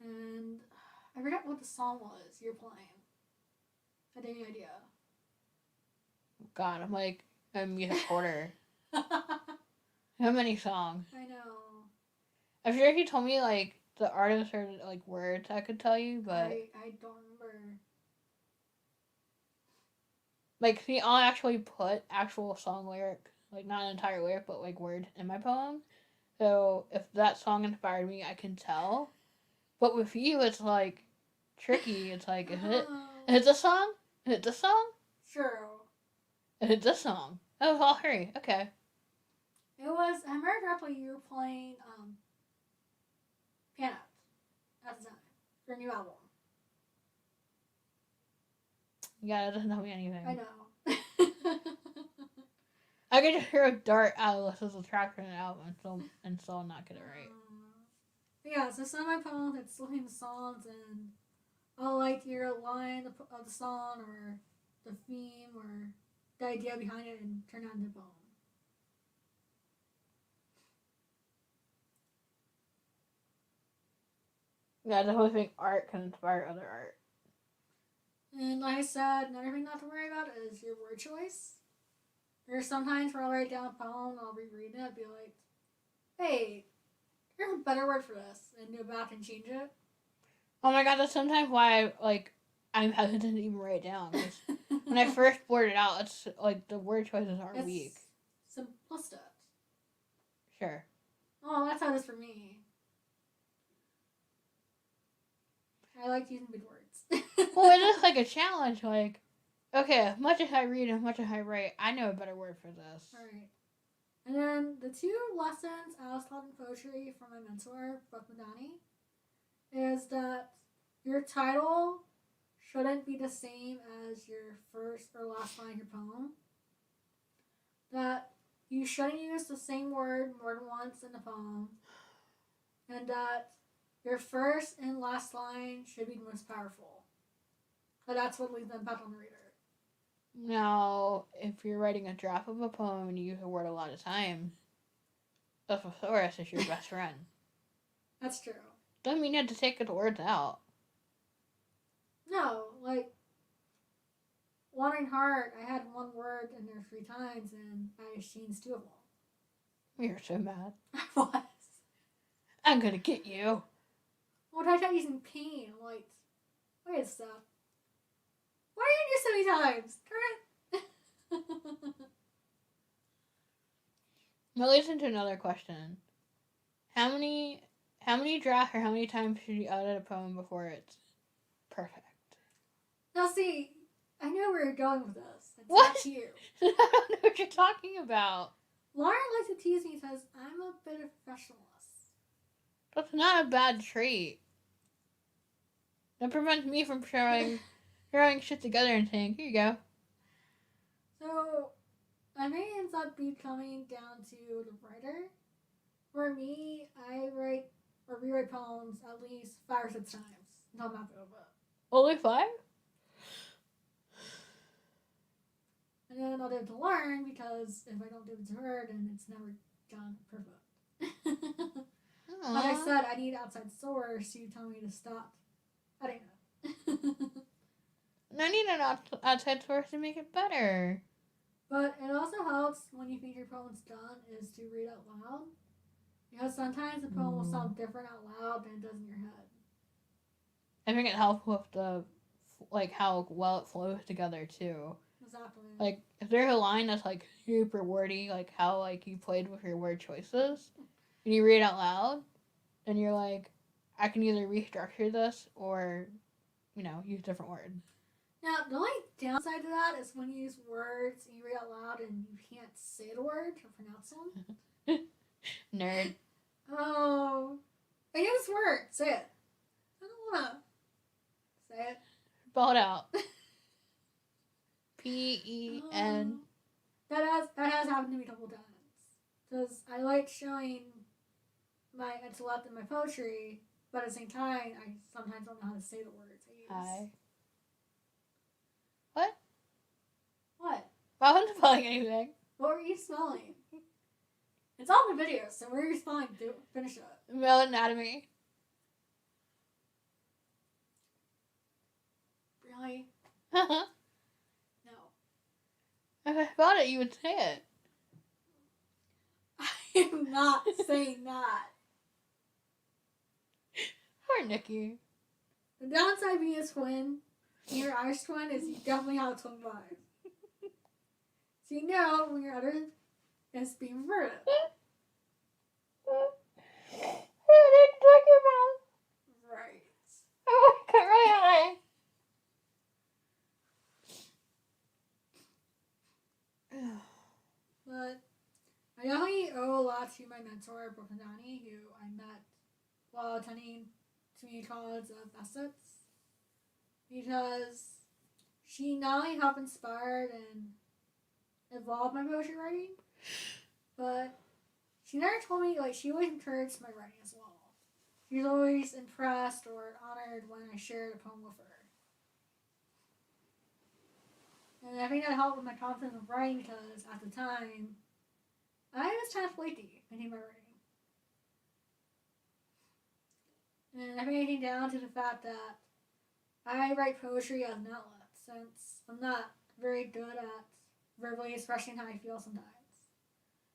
And I forgot what the song was you're playing. I had any idea. God, I'm like a music hoarder. How many songs? I know. I'm sure if you told me like the artists or like words, I could tell you, but I don't remember. like, see, I'll actually put actual song lyric, like not an entire lyric, but like word in my poem. So if that song inspired me, I can tell. But with you, it's like tricky. It's like, is it the song? Is it the song? Sure. Is it the song? Oh, all three. Okay. It was, I remember correctly, you were playing piano at the time for a new album. Yeah, it doesn't tell me anything. I know. I could just hear a dart out of Alyssa's attraction out and still not get it right. Yeah, so some of my poems, it's looking at the songs, and I'll like hear a line of the song or the theme or the idea behind it and turn it into a poem. Yeah, I definitely think art can inspire other art. And like I said, another thing not to worry about is your word choice. There's sometimes where I'll write down a poem and I'll reread it and be like, hey, here's a better word for this, and go back and change it. Oh my god, that's sometimes why I'm hesitant to even write it down. Cause when I first board it out, it's like the word choices are weak. Simplistic. Sure. Oh, that's how it is for me. I like using big words. Well, it is like a challenge. Like, okay, as much as I read, as much as I write, I know a better word for this. Alright. And then the 2 lessons I was taught in poetry from my mentor, Buck Madani, is that your title shouldn't be the same as your first or last line of your poem. That you shouldn't use the same word more than once in the poem. And that your first and last line should be the most powerful. But that's what leaves the impact on the reader. Now, if you're writing a draft of a poem and you use a word a lot of times, the thesaurus is your best friend. That's true. Doesn't mean you have to take the words out. No, like Wandering Heart, I had one word in there 3 times and I changed 2 of them. You're so mad. I was. I'm gonna get you. Well, I tried using pain. I'm like, wait a sec. Why are you doing so many times? Correct. That leads into another question. How many drafts or how many times should you edit a poem before it's perfect? Now see, I know where you're going with this. It's What? up to you. I don't know what you're talking about. Lauren likes to tease me because I'm a bit of a professionalist. That's not a bad trait. That prevents me from throwing shit together and saying, here you go. So, I may end up becoming down to the writer. For me, I write or rewrite poems at least 5 or 6 times until I'm happy with it. Only 5? And then I'll do it to Lauren because if I don't do it to her, then it's never done perfect. Like I said, I need outside source to tell me to stop cutting it. I need an outside source to make it better. But it also helps when you think your poem's done is to read out loud. Because sometimes the poem will sound different out loud than it does in your head. I think it helps with the, like, how well it flows together, too. Exactly. Like, if there's a line that's, like, super wordy, like how, like, you played with your word choices, and you read it out loud, then you're like, I can either restructure this or, use different words. Now, the only downside to that is when you use words and you read out loud and you can't say the word or pronounce them. Nerd. Oh. I know this word. Say it. I don't want to. Say it. Spell it out. P-E-N. That has happened to me a couple times. Because I like showing my intellect in my poetry, but at the same time, I sometimes don't know how to say the words I use. Hi. What? What? I wasn't spelling anything. What were you spelling? It's all in the video, so where are you spelling? Finish it. Male anatomy. Really? If No. I spelled it, you would say it. I am not saying that. Poor Nikki. The downside of being a twin, being your Irish twin, is you definitely have a twin vibe. So you know when your other is being reverted. What are you talking about? Right. Oh, I got right eye. But I definitely owe a lot to my mentor, Brooke Madani, who I met while attending community college of Essex. Because she not only helped inspire and evolve my poetry writing, but she never told me, like, she always encouraged my writing as well. She was always impressed or honored when I shared a poem with her. And I think that helped with my confidence in writing because at the time, I was kind of flaky in my writing. And I think it came down to the fact that I write poetry as an outlet since I'm not very good at verbally expressing how I feel sometimes.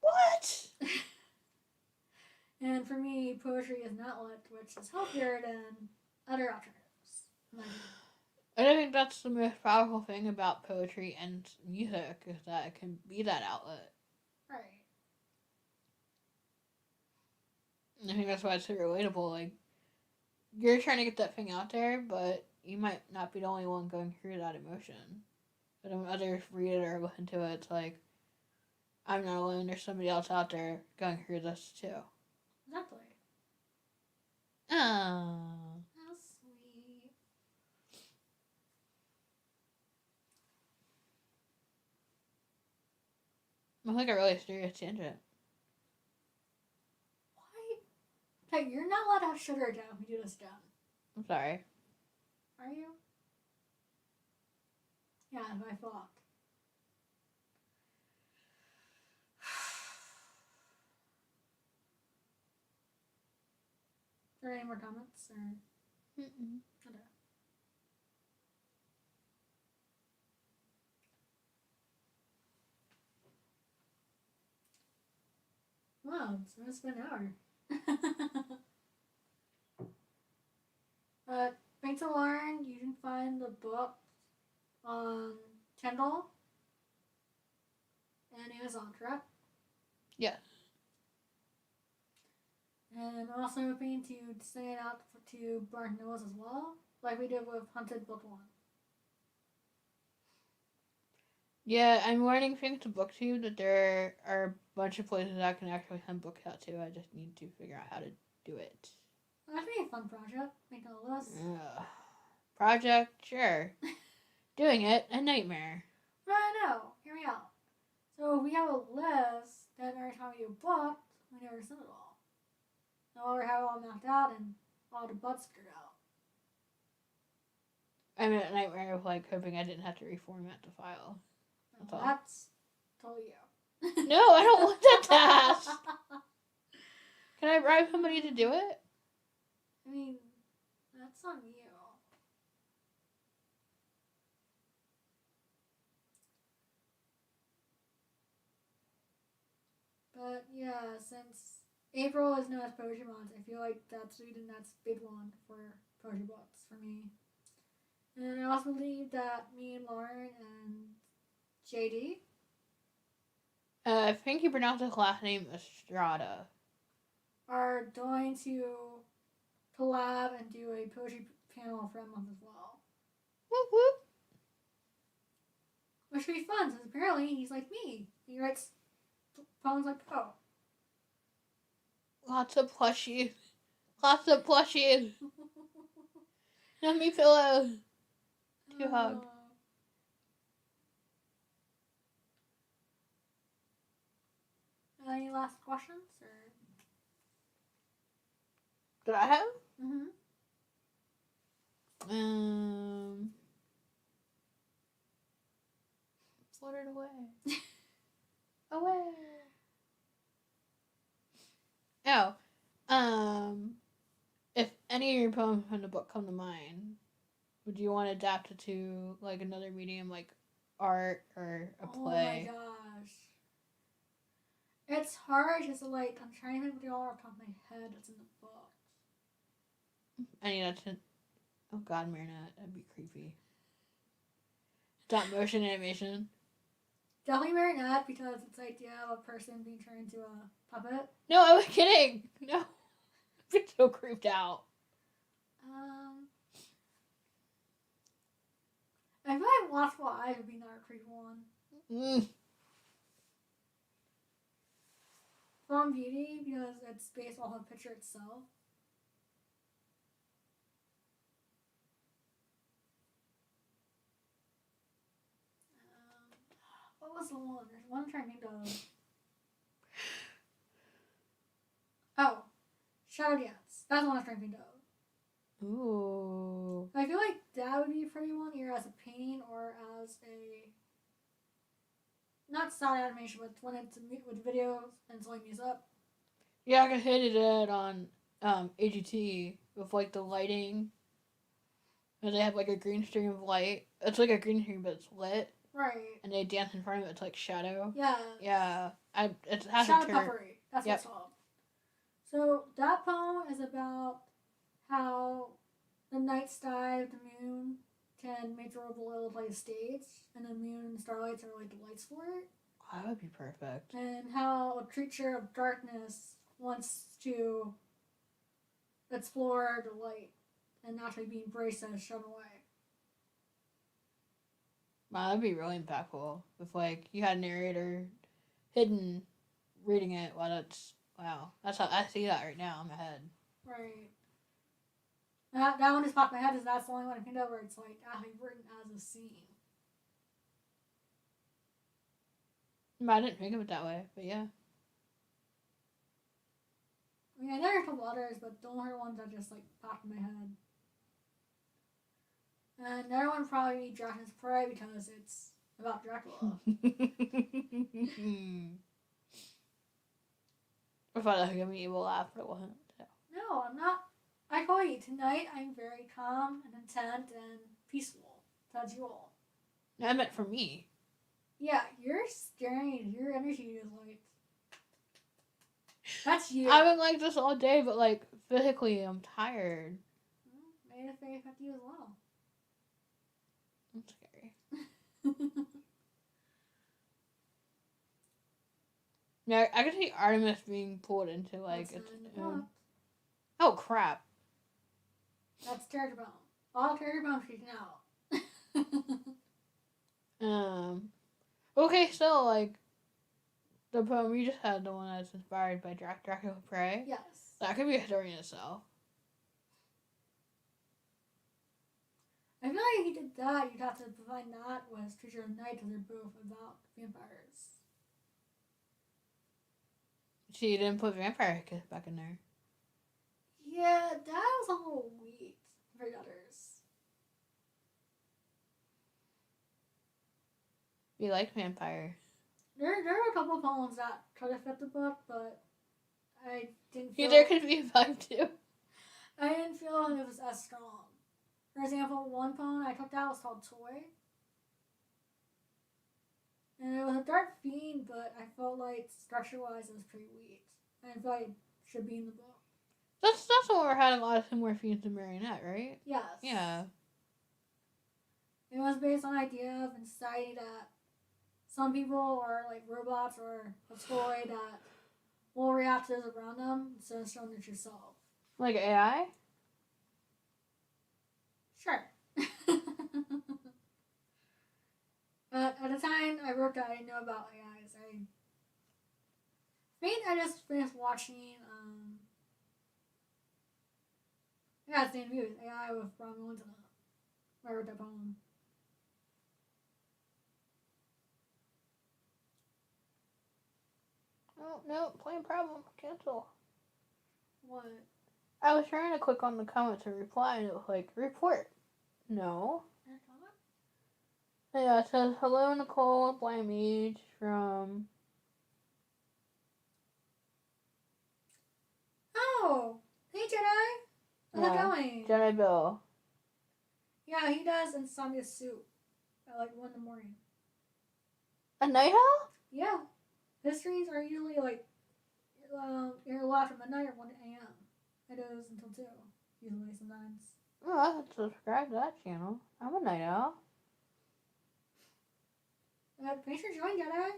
What? And for me, poetry is an outlet which is healthier than other alternatives. And I think that's the most powerful thing about poetry and music is that it can be that outlet. Right. And I think that's why it's so relatable. Like, you're trying to get that thing out there, but you might not be the only one going through that emotion. But when others read it or listen to it, it's like, I'm not alone. There's somebody else out there going through this too. Exactly. Oh. How sweet. I think a really serious tangent. Why? Hey, you're not allowed to have sugar down if we do this again. I'm sorry. Are you? Yeah, my fault. Are there any more comments? Or... Mm-mm. Okay. Wow, it's almost been an hour. Thanks to Lauren, you can find the book on Kindle and Amazon, correct? Yes. And I'm also hoping to send it out to Barnes Nobles as well, like we did with Hunted Book 1. Yeah, I'm learning thanks to BookTube that there are a bunch of places I can actually send books out to. I just need to figure out how to do it. That'd be a fun project, making a list. Project, sure. Doing it, a nightmare. But I know, hear me out. So if we have a list, then every time we do a book, we never send it all. Now we have it all mapped out and all the butts figured out. I'm in a nightmare of like hoping I didn't have to reformat the file. That's totally you. No, I don't want that task. Can I bribe somebody to do it? I mean, that's on you. But yeah, since April is known as Poetry Month, I feel like that's the big one for poetry books for me. And I also believe that me and Lauren and JD. I think you pronounce his last name Estrada. Are going to collab and do a poetry panel for that month as well. Whoop whoop. Which would be fun, because apparently he's like me. He writes poems like Poe. Lots of plushies. Lots of plushies. Let me pillows. To hug. Any last questions? Or? Did I have? Mm-hmm. Fluttered away. Away. Oh. If any of your poems from the book come to mind, would you want to adapt it to like another medium like art or a play? Oh my gosh. It's hard because like I'm trying to think of the all off the top of my head that's in the book. I need that to. Oh God, Marinette, that'd be creepy. Stop motion animation. Definitely Marinette because it's the idea of a person being turned into a puppet. No, I was kidding. No, I'd be so creeped out. I feel like Watchful Eyes would be another creepy one. From Beauty because it's based off a picture itself. was the one? There's one I'm trying to think of. Oh, Shadow Dance. That's the one I'm trying to think of. Ooh. I feel like that would be a pretty one, either as a painting or as a not sound animation, but when it's with videos and it's only music. Yeah, I could hit it on AGT with like the lighting. And they have like a green screen of light. It's like a green screen, but it's lit. Right. And they dance in front of it. It's like shadow. Yeah. Yeah. It has Shadow a turn. Puffery. That's what it's called. So that poem is about how the night sky of the moon can make the world look like a stage, and the moon and starlights are like the lights for it. That would be perfect. And how a creature of darkness wants to explore the light and actually be embraced and shown away. Wow, that'd be really impactful if like you had a narrator hidden reading it while it's wow. That's how I see that right now in my head. Right. That one just popped in my head because that's the only one I think of where it's like actually written as a scene. I didn't think of it that way, but yeah. I mean, there are a couple others, but those are ones that just like popped in my head. And another one probably be Dracula's Prey because it's about Dracula. I thought that was gonna be evil laugh, but it wasn't. So. No, I'm not. I call you tonight. I'm very calm and content and peaceful. That's you all. No, I meant for me. Yeah, you're staring. Your energy is like. That's you. I've been like this all day, but like physically, I'm tired. Maybe the fairy affect you as well. That's scary. Yeah, I can see Artemis being pulled into like That's its own. Oh crap! That's Terrible. All Terrible freaking out. Okay, so like the poem you just had, the one that's inspired by Dracula Prey. Yes. That could be a story in itself. I feel like if you did that, you'd have to combine that with Creature of Night because they're both about vampires. She didn't put Vampire Kiss back in there. Yeah, that was a little weak for the others. We like vampires. There were a couple of poems that could have fit the book, but I didn't feel... There could be a vibe too. I didn't feel it was as strong. For example, one poem I took out was called Toy. And it was a dark theme, but I felt like structure-wise it was pretty weak. I feel like it should be in the book. That's the one where had a lot of similar themes to Marionette, right? Yes. Yeah. It was based on the idea of society that some people are like robots or a toy that will react to those around them instead of showing it yourself. Like AI? Sure. But at the time I wrote that, I didn't know about AIs. I think I just finished watching, yeah, it's the movie, AI with Ron Williams in it. I wrote that poem. Oh, no, playing problem. Cancel. What? I was trying to click on the comments and reply, and it was like, report. No. Yeah, it says, hello, Nicole, Blamage from... Oh! Hey, Jedi! How's it going? Jedi Bill. Yeah, he does Insomnia Soup at like 1 in the morning. A night owl? Yeah. His streams are usually like either after midnight or 1 a.m. It goes until 2, usually sometimes. Oh, I have to subscribe to that channel. I'm a night owl. Thanks for joining, Jedi.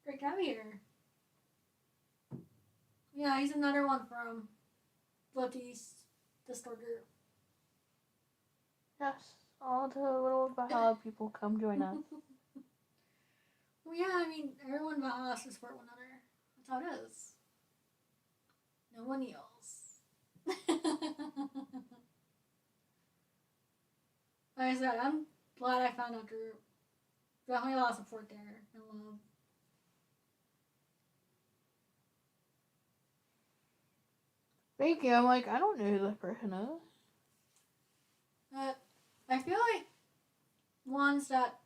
Great to have you here. Yeah, he's another one from Bloodies Discord group. Yes, all the little Valhalla people come join us. Well, yeah, I mean, everyone Valhalla has to support one another. That's how it is. No one kneels. Like I said, I'm glad I found that group. definitely a lot of support there and love. Thank you. I'm like, I don't know who this person is. I feel like ones that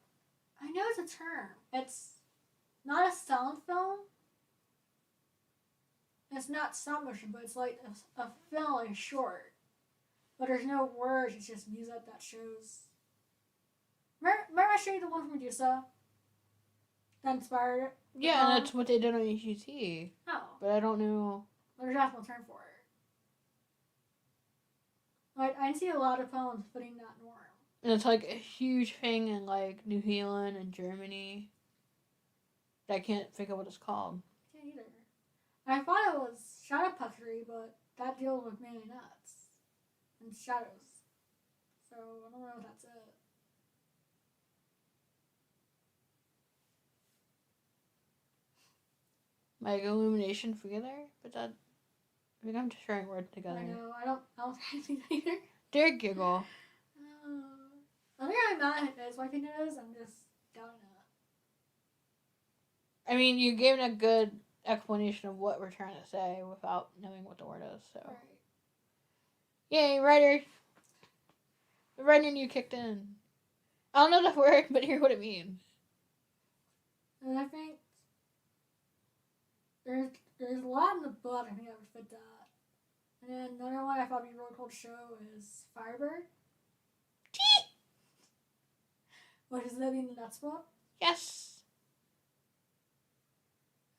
I know it's a term. It's not a sound film. It's not stop motion, but it's like a film, like short. But there's no words. It's just music that shows. Remember I showed you the one from Medusa that inspired it? Yeah, and that's what they did on HGT. Oh. But I don't know. But there's actual term for it. Like, I see a lot of poems putting that norm. And it's like a huge thing in like New Zealand and Germany. I can't figure out what it's called. I can't either. I thought it was shadow puppetry, but that deals with marionettes and shadows. So I don't know if that's it. Like illumination together, but that I think I'm just throwing words together. I know. I don't think either. Dear giggle. I think I'm mad at it is what I think it is. I'm just doubting it. I mean, you gave a good explanation of what we're trying to say without knowing what the word is. So, Right. Yay, writer! The writing you kicked in. I don't know the word, but here's what it means. And I think there's a lot in the book I think that would fit that. And then another one I thought would be really cool to show is Firebird. What is that in the nuts book? Yes.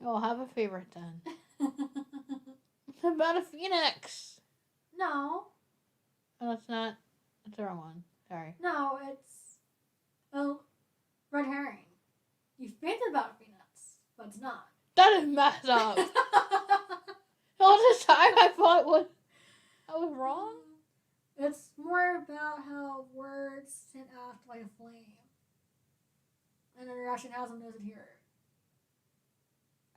I'll have a favorite then. It's about a phoenix. No. Oh, it's not. It's the wrong one. Sorry. No, it's a red herring. You think about a phoenix, but it's not. That is messed up. All this time I thought I was wrong. It's more about how words can act like a flame. And then reaction has them doesn't hear it.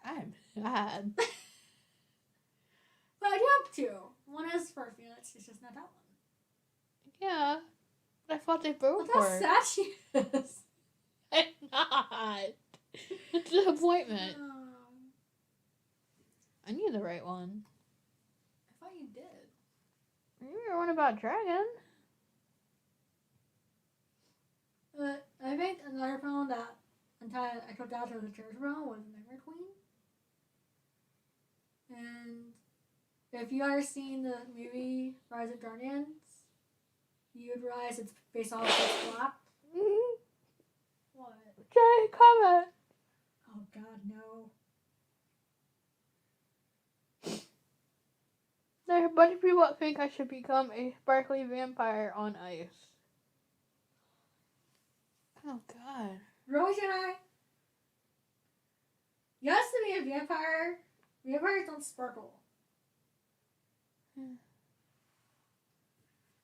I'm sad. But I do have two. One is for a phoenix, it's just not that one. Yeah. But I thought they both Look were. how sad she is. It's not. It's a disappointment. I knew the right one. I thought you did. You were one about dragon. But I think another poem that I took out to the church poem was Nightmare Queen. And if you ever seen the movie Rise of Guardians, you would realize it's based off of Black. Mm-hmm. What? Giant comment. Oh God, no. There are a bunch of people that think I should become a sparkly vampire on ice. Oh God. Really, should I? Yes, to be a vampire. Vampires don't sparkle.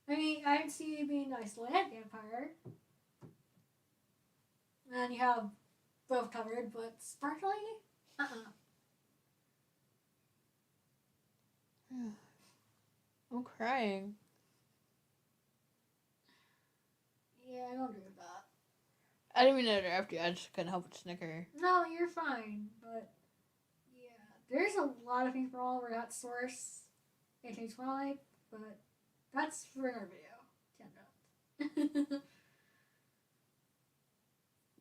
I mean, I can see you being an Icelandic vampire. And you have both covered, but sparkly? I'm crying. Yeah, I don't agree with that. I didn't even interrupt you. I just couldn't help but snicker. No, you're fine, but yeah, there's a lot of things wrong with that source. It takes Twilight, but that's for another video. Can't do it.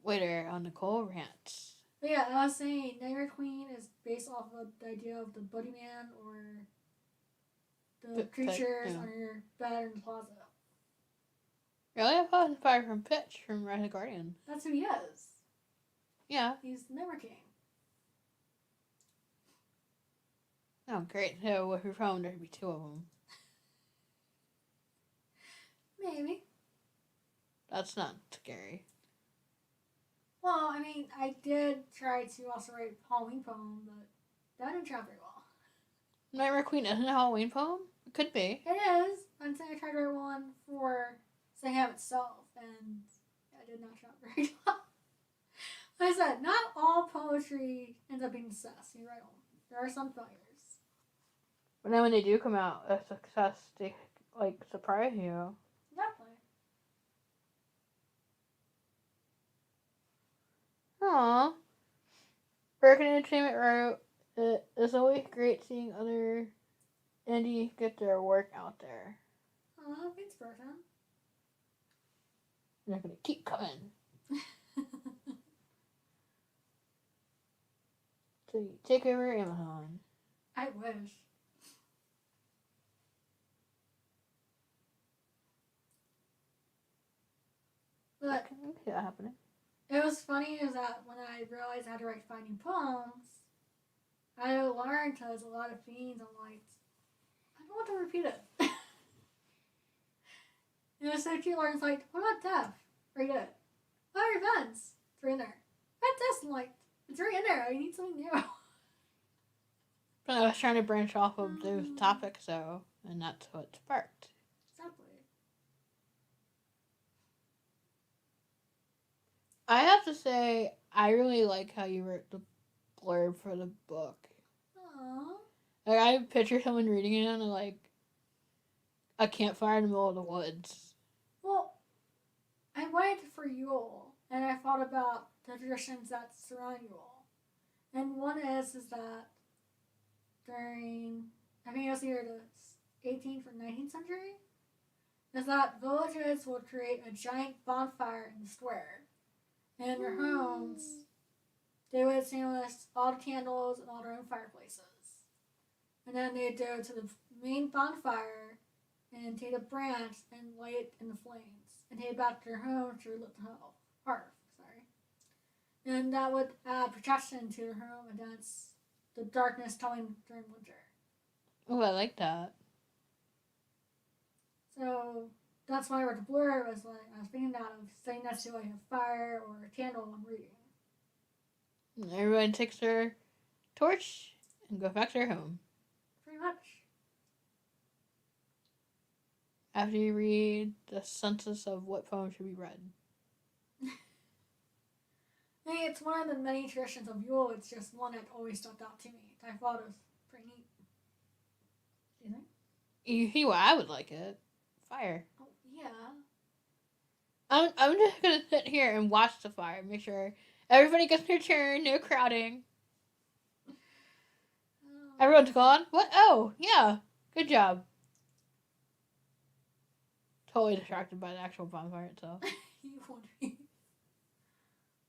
Waiter on Nicole rants. But yeah, I was saying Nightmare Queen is based off of the idea of the boogeyman or the creatures on your bed in the closet. Really? I thought it was inspired from Pitch from Rise of the Guardian. That's who he is. Yeah. He's the Nightmare King. Oh, great. So if you're found, there'd be two of them. Maybe. That's not scary. Well, I mean, I did try to also write a Halloween poem, but that didn't turn out very well. Nightmare Queen isn't a Halloween poem? It could be. It is. I'm saying I tried to write one for Sayham itself, and it did not turn out very well. Like I said, not all poetry ends up being a success. You're right on. There are some failures. But then when they do come out a success, they like surprise you. Definitely. Aww. Broken Entertainment wrote, it's always great seeing other indie get their work out there. Oh, thanks, Bertha. They're gonna keep coming. So you take over Amazon. I wish. But I can see that happening. it was funny is that when I realized I had to write finding poems, I learned there's a lot of themes. I'm like, I don't want to repeat it. And so she learns like, what about death? Read it. What are events? It's right in there. What this? I'm like, it's right in there. I need something new. But I was trying to branch off of those topics, though, and that's what sparked. Exactly. I have to say, I really like how you wrote the blurb for the book. Aww. Like, I picture someone reading it on like a campfire in the middle of the woods. Well, I waited for Yule, and I thought about the traditions that surround Yule. And one is that during, I think it was either the 18th or 19th century, is that villages would create a giant bonfire in the square. And in their homes, they would extinguish all the candles and all their own fireplaces. And then they'd go to the main bonfire and take a branch and light it in the flames and take it back to their home to lit the hearth. And that would add protection to their home against the darkness coming during winter. Oh, I like that. So that's why I wrote the blurb was like I was thinking that of sitting next to like a fire or a candle when reading. And everyone takes their torch and goes back to their home. Pretty much. After you read the census of what poem should be read. I mean, it's one of the many traditions of Yule. It's just one that always stuck out to me. I thought it was pretty neat. Do you think? You see why I would like it? Fire. Oh, yeah. I'm just gonna sit here and watch the fire. Make sure everybody gets their turn. No crowding. Everyone's gone. What? Oh, yeah. Good job. Totally distracted by the actual bonfire itself. You would be.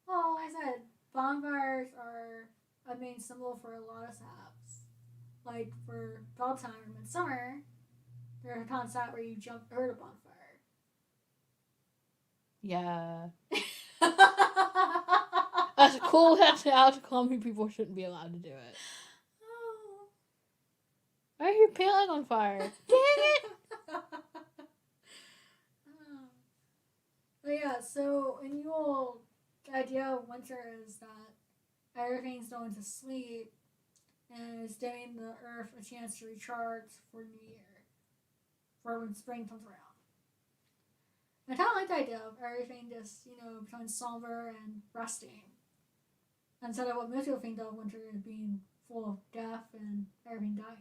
Well, like I said, bonfires are a main symbol for a lot of saps. Like for Beltane or Midsummer, there's a ton of sap where you jump over the bonfire. Yeah. As cool as it sounds, Columbia people shouldn't be allowed to do it. Oh. Why are your paneling on fire? Dang it! But yeah, so in Yule, the idea of winter is that everything's going to sleep and is giving the earth a chance to recharge for New Year, for when spring comes around. I kind of like the idea of everything just, becoming somber and resting. Instead of what most people think of winter as being full of death and everything dying.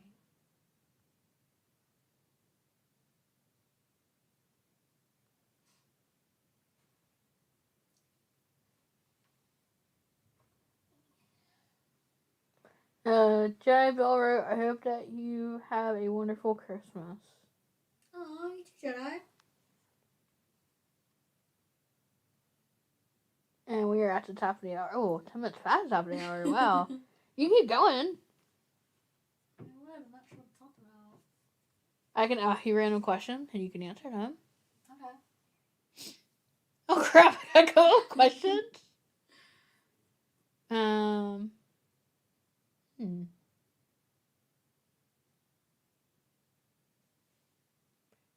Jai Bell wrote, I hope that you have a wonderful Christmas. Oh, you too, Jedi. And we are at the top of the hour. Oh, 10 minutes past the top of the hour. Wow. You keep going. I would, I'm not sure what to talk about. I can ask you a random question and you can answer them. Okay. Oh crap, I got go questions.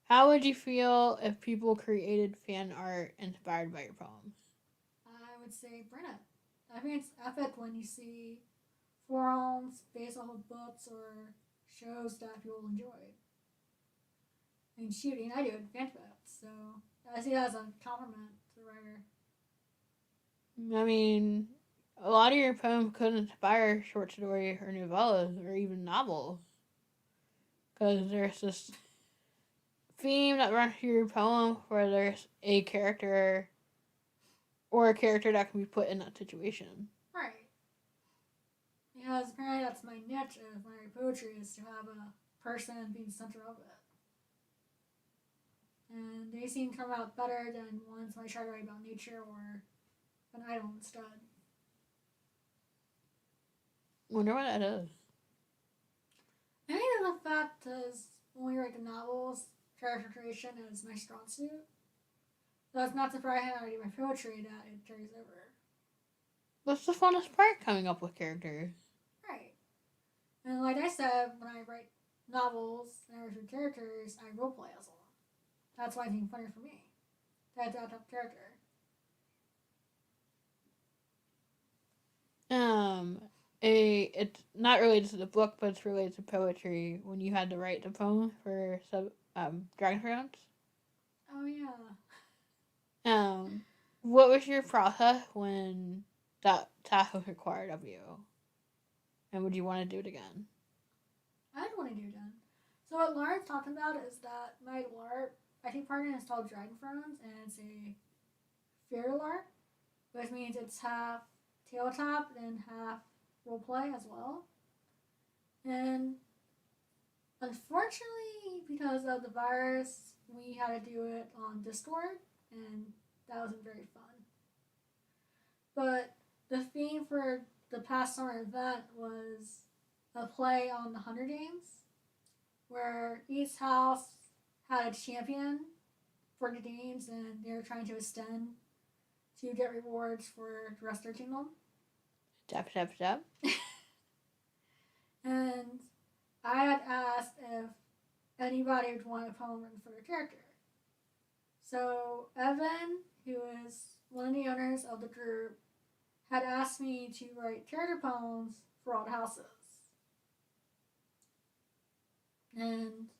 How would you feel if people created fan art inspired by your poems? I would say burn it. I think it's epic when you see forums based off of books or shows that people enjoy. And shooting, I do fan books, so I see that as a compliment to the writer. I mean, a lot of your poems could inspire short story or novellas or even novels. Because there's this theme that runs through your poem where there's a character Or a character that can be put in that situation. Right. Because apparently that's my niche of my poetry is to have a person being the center of it. And they seem to come out better than ones when I try to write about nature or an idol instead. Wonder what that is. I think the fact is when we write the novels, character creation is my strong suit. So it's not surprising when I do my poetry that it carries over. What's the funnest part coming up with characters? Right. And like I said, when I write novels and I write characters, I roleplay as well. That's why I think funny for me. That type of character. It's not related to the book, but it's related to poetry. When you had to write the poem for Dragon Thrones. Oh yeah. What was your process when that task was required of you? And would you want to do it again? I'd want to do it again. So what Lauren's talking about is that my LARP, I think part of it is called Dragon Thrones, and it's a fear LARP, which means it's half tabletop and half roleplay as well. And unfortunately, because of the virus, we had to do it on Discord, and that wasn't very fun. But the theme for the past summer event was a play on the Hunger Games, where each house had a champion for the games, and they were trying to ascend to get rewards for the rest of their kingdom. Tap, tap, tap. And I had asked if anybody would want a poem written for their character. So Evan, who is one of the owners of the group, had asked me to write character poems for all the houses. And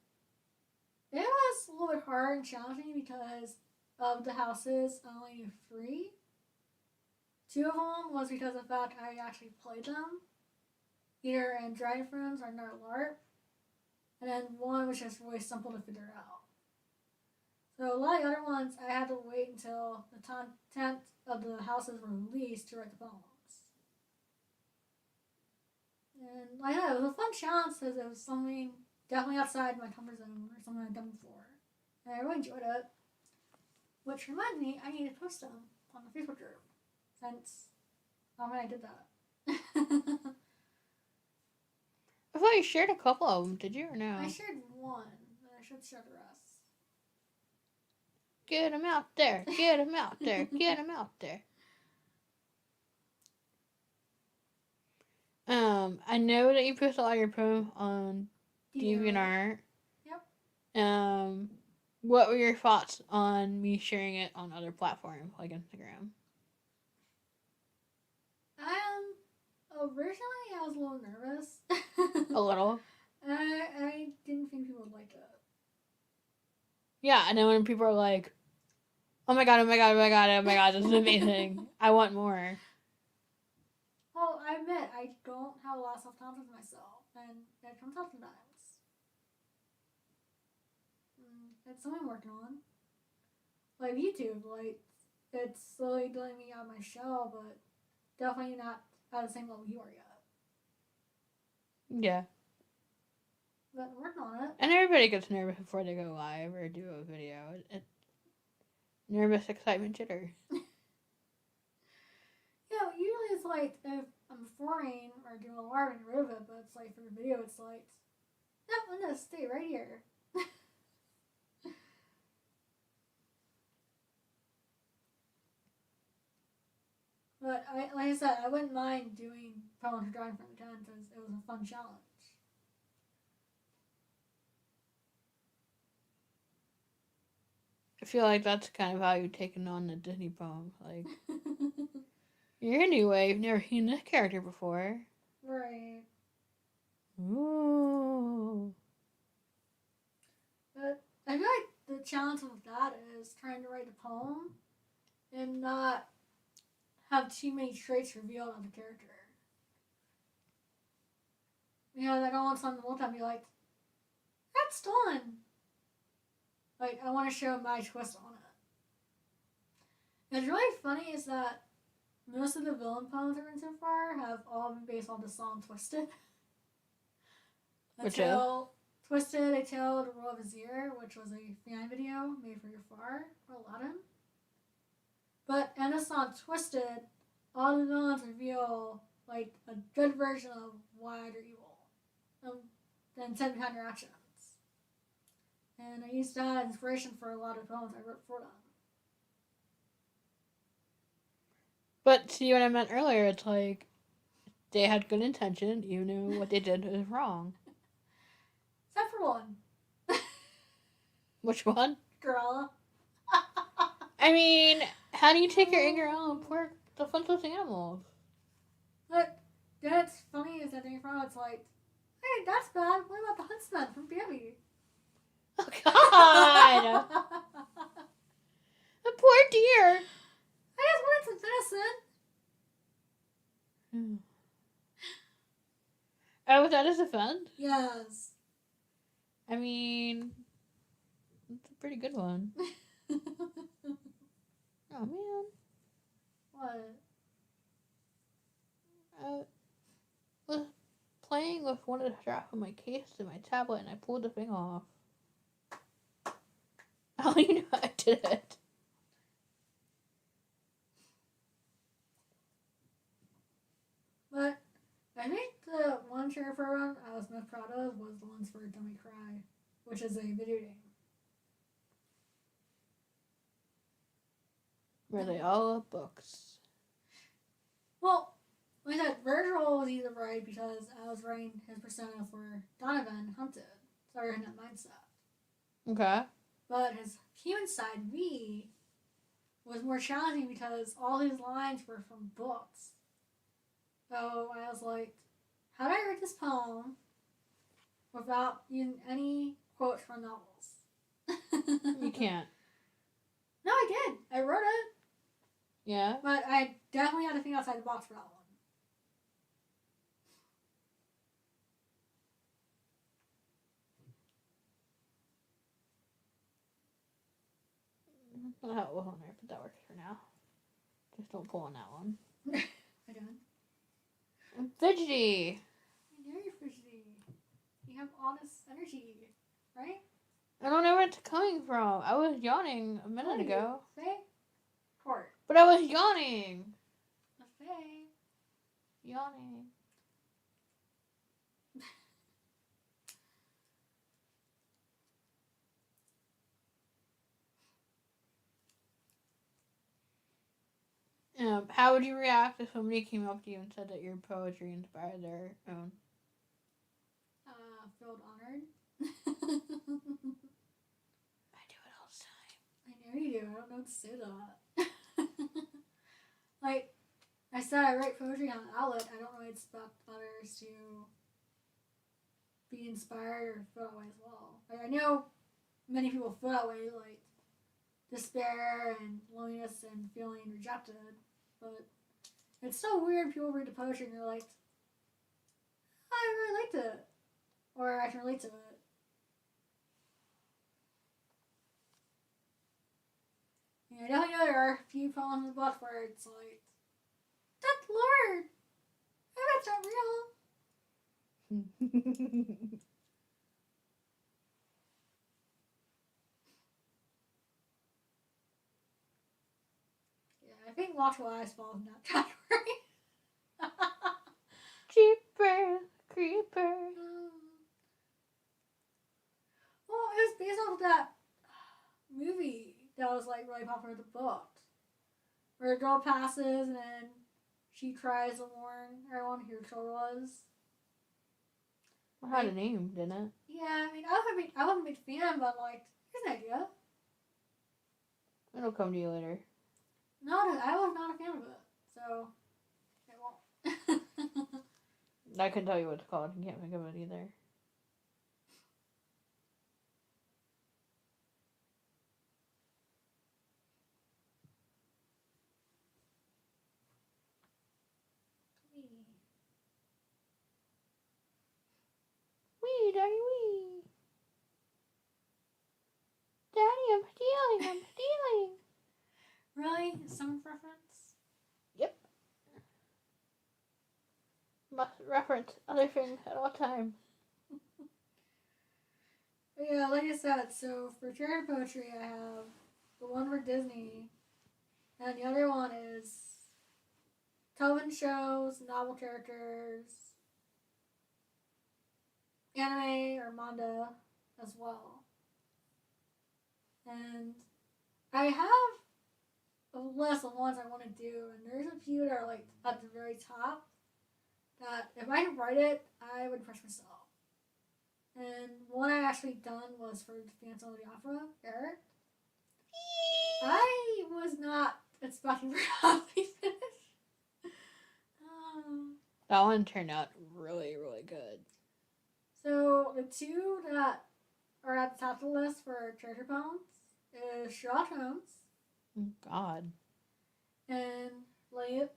it was a little bit hard and challenging because of the houses, I only knew 3. 2 of them was because of the fact I actually played them, either in Dragon Thrones or another LARP, and then one was just really simple to figure out. So a lot of the other ones, I had to wait until the content of the houses were released to write the poems. And like that, it was a fun challenge because it was something definitely outside my comfort zone or something I'd done before. And I really enjoyed it. Which reminds me, I need to post them on the Facebook group since I did that. I thought you shared a couple of them. Did you or no? I shared one, but I should share the rest. Get them out there. Get them out there. Get them out there. I know that you post a lot of your poems on DeviantArt. Yep. What were your thoughts on me sharing it on other platforms like Instagram? Originally I was a little nervous. A little? I didn't think people would like it. Yeah, and then when people are like, oh my god, oh my god, oh my god, oh my god, this is amazing. I want more. Well, I admit, I don't have a lot of self-confidence in myself, and that comes out sometimes. It's something I'm working on. Like YouTube, like, it's slowly letting me out of my shell, but definitely not at the same level you are yet. Yeah. But I'm working on it. And everybody gets nervous before they go live or do a video. It's nervous excitement jitter. Yeah, usually it's like if I'm performing or doing a live and rid of it, but it's like for the video, it's like, no, I'm gonna stay right here. But like I said, I wouldn't mind doing Poems for Dragon from the 10 because it was a fun challenge. I feel like that's kind of how you've taken on the Disney poem. Like, you're a new wave, never seen this character before. Right. Ooh. But I feel like the challenge with that is trying to write a poem and not have too many traits revealed of the character. You know, I don't want someone to look at me like, that's stolen. Like, I want to show my twist on What's really funny is that most of the villain poems I've written so far have all been based on the song Twisted. Which is? Twisted, A Tale of the World of Azir, which was a fan video made for Jafar or Aladdin. But in the song Twisted, all the villains reveal like a good version of why they're evil, the intent behind their actions. And I used that as inspiration for a lot of poems I wrote for them. But see what I meant earlier? It's like they had good intention, even though what they did was wrong. Except for one. Which one? Girl. I mean, how do you take your anger out on poor defenseless animals? But that's funny is that thing from it's like, hey, that's bad. What about the huntsman from Bambi? Oh God! The poor deer. I just wanted some venison. Oh, that is a fun? Yes. I mean, it's a pretty good one. Oh man. What? I was playing with one of the straps on my case to my tablet and I pulled the thing off. Oh, you know I did it. But I think the one share for run I was most proud of was the ones for Dummy Cry, which is a video game. Were they all books? Well, like I said, Virgil was easy to write because I was writing his persona for Donovan Hunted, so I was in that mindset. Okay. But his human side, V, was more challenging because all his lines were from books. So I was like, how do I write this poem without using any quotes from novels? You can't. No, I did. I wrote it. Yeah? But I definitely had to think outside the box for that one. That wasn't there, but that works for now. Just don't pull on that one. I done. I'm fidgety. I know you're fidgety. You have all this energy, right? I don't know where it's coming from. I was yawning a minute ago. Faye? Court. But I was yawning. Faye. Yawning. How would you react if somebody came up to you and said that your poetry inspired their own? Felt honored. I do it all the time. I know you do. I don't know what to say to that. Like I said, I write poetry on an outlet. I don't really expect others to be inspired or feel that way as well. Like, I know many people feel that way, like despair and loneliness and feeling rejected. But it's so weird people read the poetry and they're like, oh, I really liked it. Or I can relate to it. And I definitely know there are a few poems in the book where it's like, that's Lord! I bet that's real. Yeah, I think Watchful Eyes falls in that category. Jeepers, creepers. Well, it was based off of that movie that was like really popular in the books. Where a girl passes and then she tries to warn everyone who her killer was. It had a name, didn't it? Yeah, I mean, I wasn't a big fan, but like, here's an idea. It'll come to you later. No, I was not a fan of it, so it won't. I couldn't tell you what it's called. I can't think of it either. Wee, Daddy, wee. Daddy, I'm stealing. Really? Some reference? Yep. Must reference other things at all times. But yeah, like I said, so for character poetry, I have the one for Disney, and the other one is television shows, novel characters, anime or manga as well. And I have a list of ones I want to do, and there's a few that are like at the very top that if I could write it, I would crush myself. And one I actually done was for the Phantom of the Opera, Eric. I was not expecting for how to be finished. That one turned out really, really good. So the two that are at the top of the list for treasure poems is Sherlock Holmes Oh, God. and Lelouch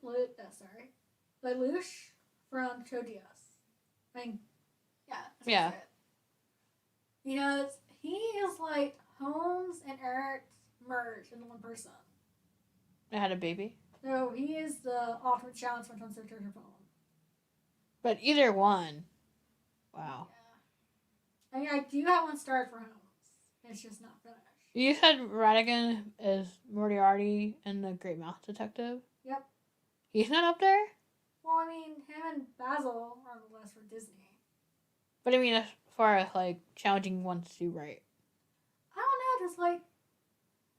from Codios. I mean, yeah. It. Because he is like Holmes and Eric merged into one person. It had a baby? So he is the ultimate challenge when it comes to treasure poem. But either one. Wow. Yeah. I mean, I do have one started for Holmes. It's just not finished. You said Radigan is Moriarty in The Great Mouse Detective? Yep. He's not up there? Well, I mean, him and Basil are on the list for Disney. But I mean, as far as like challenging ones to write. I don't know, just like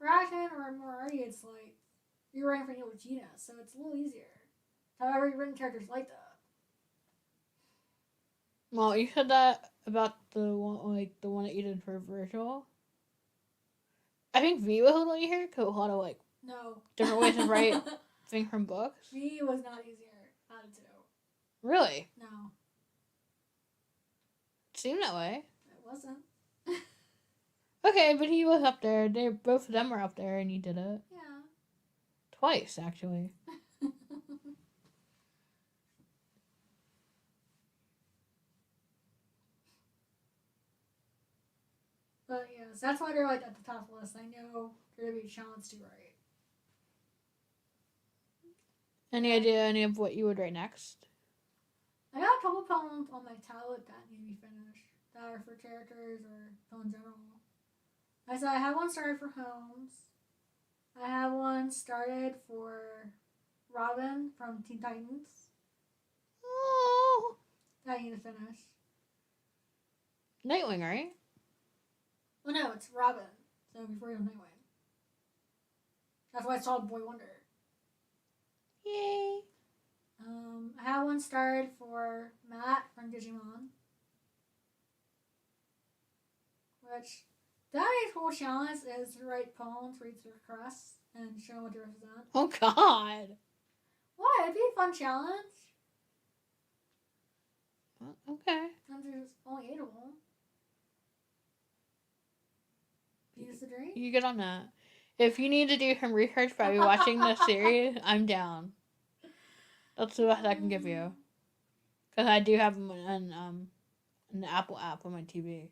Radigan or Moriarty, it's like you're writing for Neil Regina, so it's a little easier. However, you've written characters like that. Well, you said that about the one that you did for Virgil. I think V was a little easier because a lot of like different ways to write things from books. V was not easier out of two. Really? No. It seemed that way. It wasn't. Okay, but he was up there. They both of them were up there, and you did it. Yeah. Twice, actually. But yes, that's why they're like at the top of the list. I know they're gonna be a challenge to write. Any idea any of what you would write next? I got a couple poems on my tablet that need to be finished. That are for characters or in general. Like I said, I have one started for Holmes. I have one started for Robin from Teen Titans. Oh. That I need to finish. Nightwing, right? Well, no, it's Robin. So before he was Nightwing. That's why it's called Boy Wonder. Yay. I have one started for Matt from Digimon. Which, that is a whole challenge is to write poems for each request and show what they represent. Oh, God. What? It'd be a fun challenge. Okay. And there's only 8 of them. Use the dream? You get on that. If you need to do some research by watching this series, I'm down. That's the best I can give you. Because I do have an Apple app on my TV.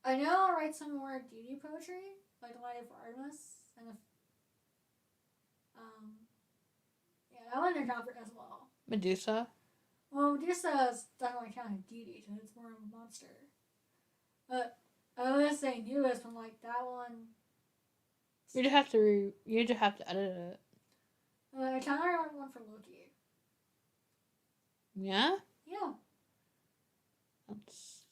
I know I'll write some more DD poetry, like the Light of Artemis, and I want to drop it as well. Medusa? Well, Medusa doesn't really count as DD, so it's more of a monster. But I was saying newest one, like that one. You just have to edit it. I kind of want one for Loki. Yeah? Yeah. That's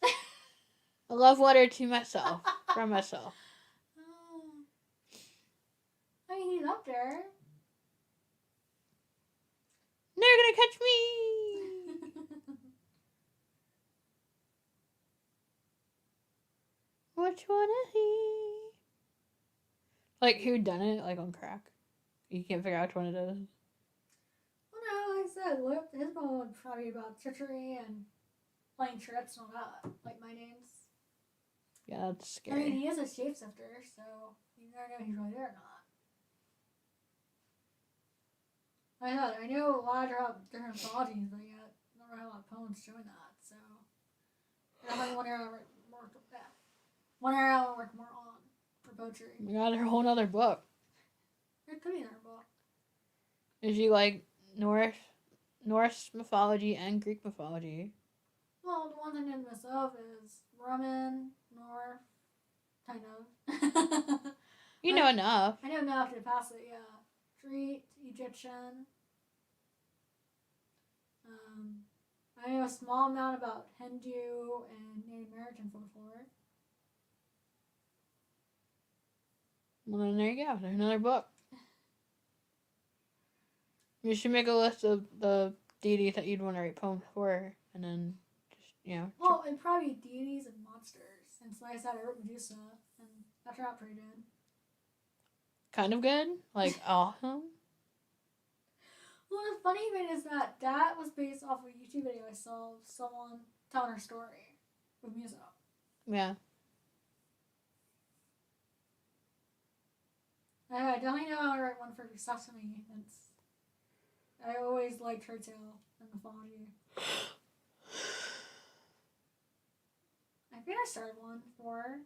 a love letter to myself. From myself. I mean, he's up there. Never gonna catch me! Which one is he? Like, who done it? Like, on crack? You can't figure out which one it is? Well, no, like I said, his poem would probably be about trickery and playing tricks and all that. Like my name's. Yeah, that's scary. I mean, he is a shapeshifter, so you never know if he's really there or not. Like I said, I know a lot of different mythologies, but yet not really a lot of poems showing that, so. I have one area I work more with that. One area I want to work more on for poetry. Oh my God, there's a whole other book. It could be another book. Is she like Norse mythology and Greek mythology? Well, the one I know most of is Roman, North, kind of. You know enough. I know enough to pass it, yeah. Greek, Egyptian. I know a small amount about Hindu and Native American folklore. Well, then there you go. There's another book. You should make a list of the deities that you'd want to write poems for, and then just Well, it'd probably be deities and monsters. Since like I said, I wrote Medusa, and that turned out pretty good. kind of good, like awesome. Well, the funny thing is that was based off a YouTube video I saw of someone telling her story with music. Yeah. I definitely know how to write one for Sesame. I always liked her tale and mythology. I think I started one for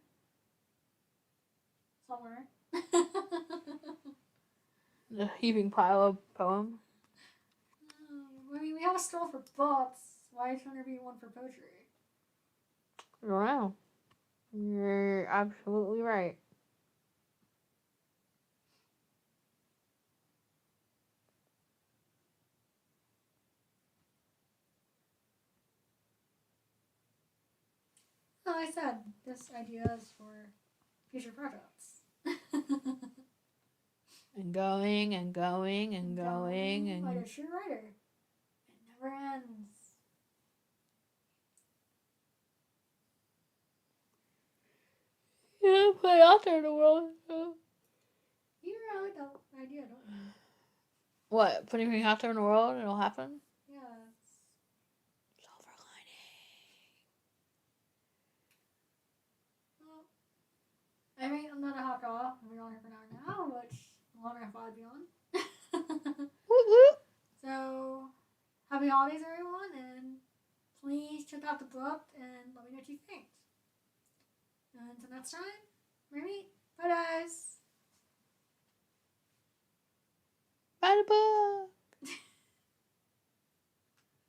somewhere. The heaping pile of poems. I mean, we have a store for books. Why shouldn't there be one for poetry? I don't know. You're absolutely right. Like I said, this idea is for future projects. And going and going and going and like a true writer. It never ends. yeah, put it out there in the world. You really like that idea, don't you? What? Putting things out there in the world, it'll happen. Yes. Silver Well, I mean, I'm not a hot dog. We're on here for an hour now, which longer if I'd be on. lining. Whoop whoop. So, happy holidays, everyone, and please check out the book and let me know what you think. And until next time, maybe. Bye, guys. Bye, bye.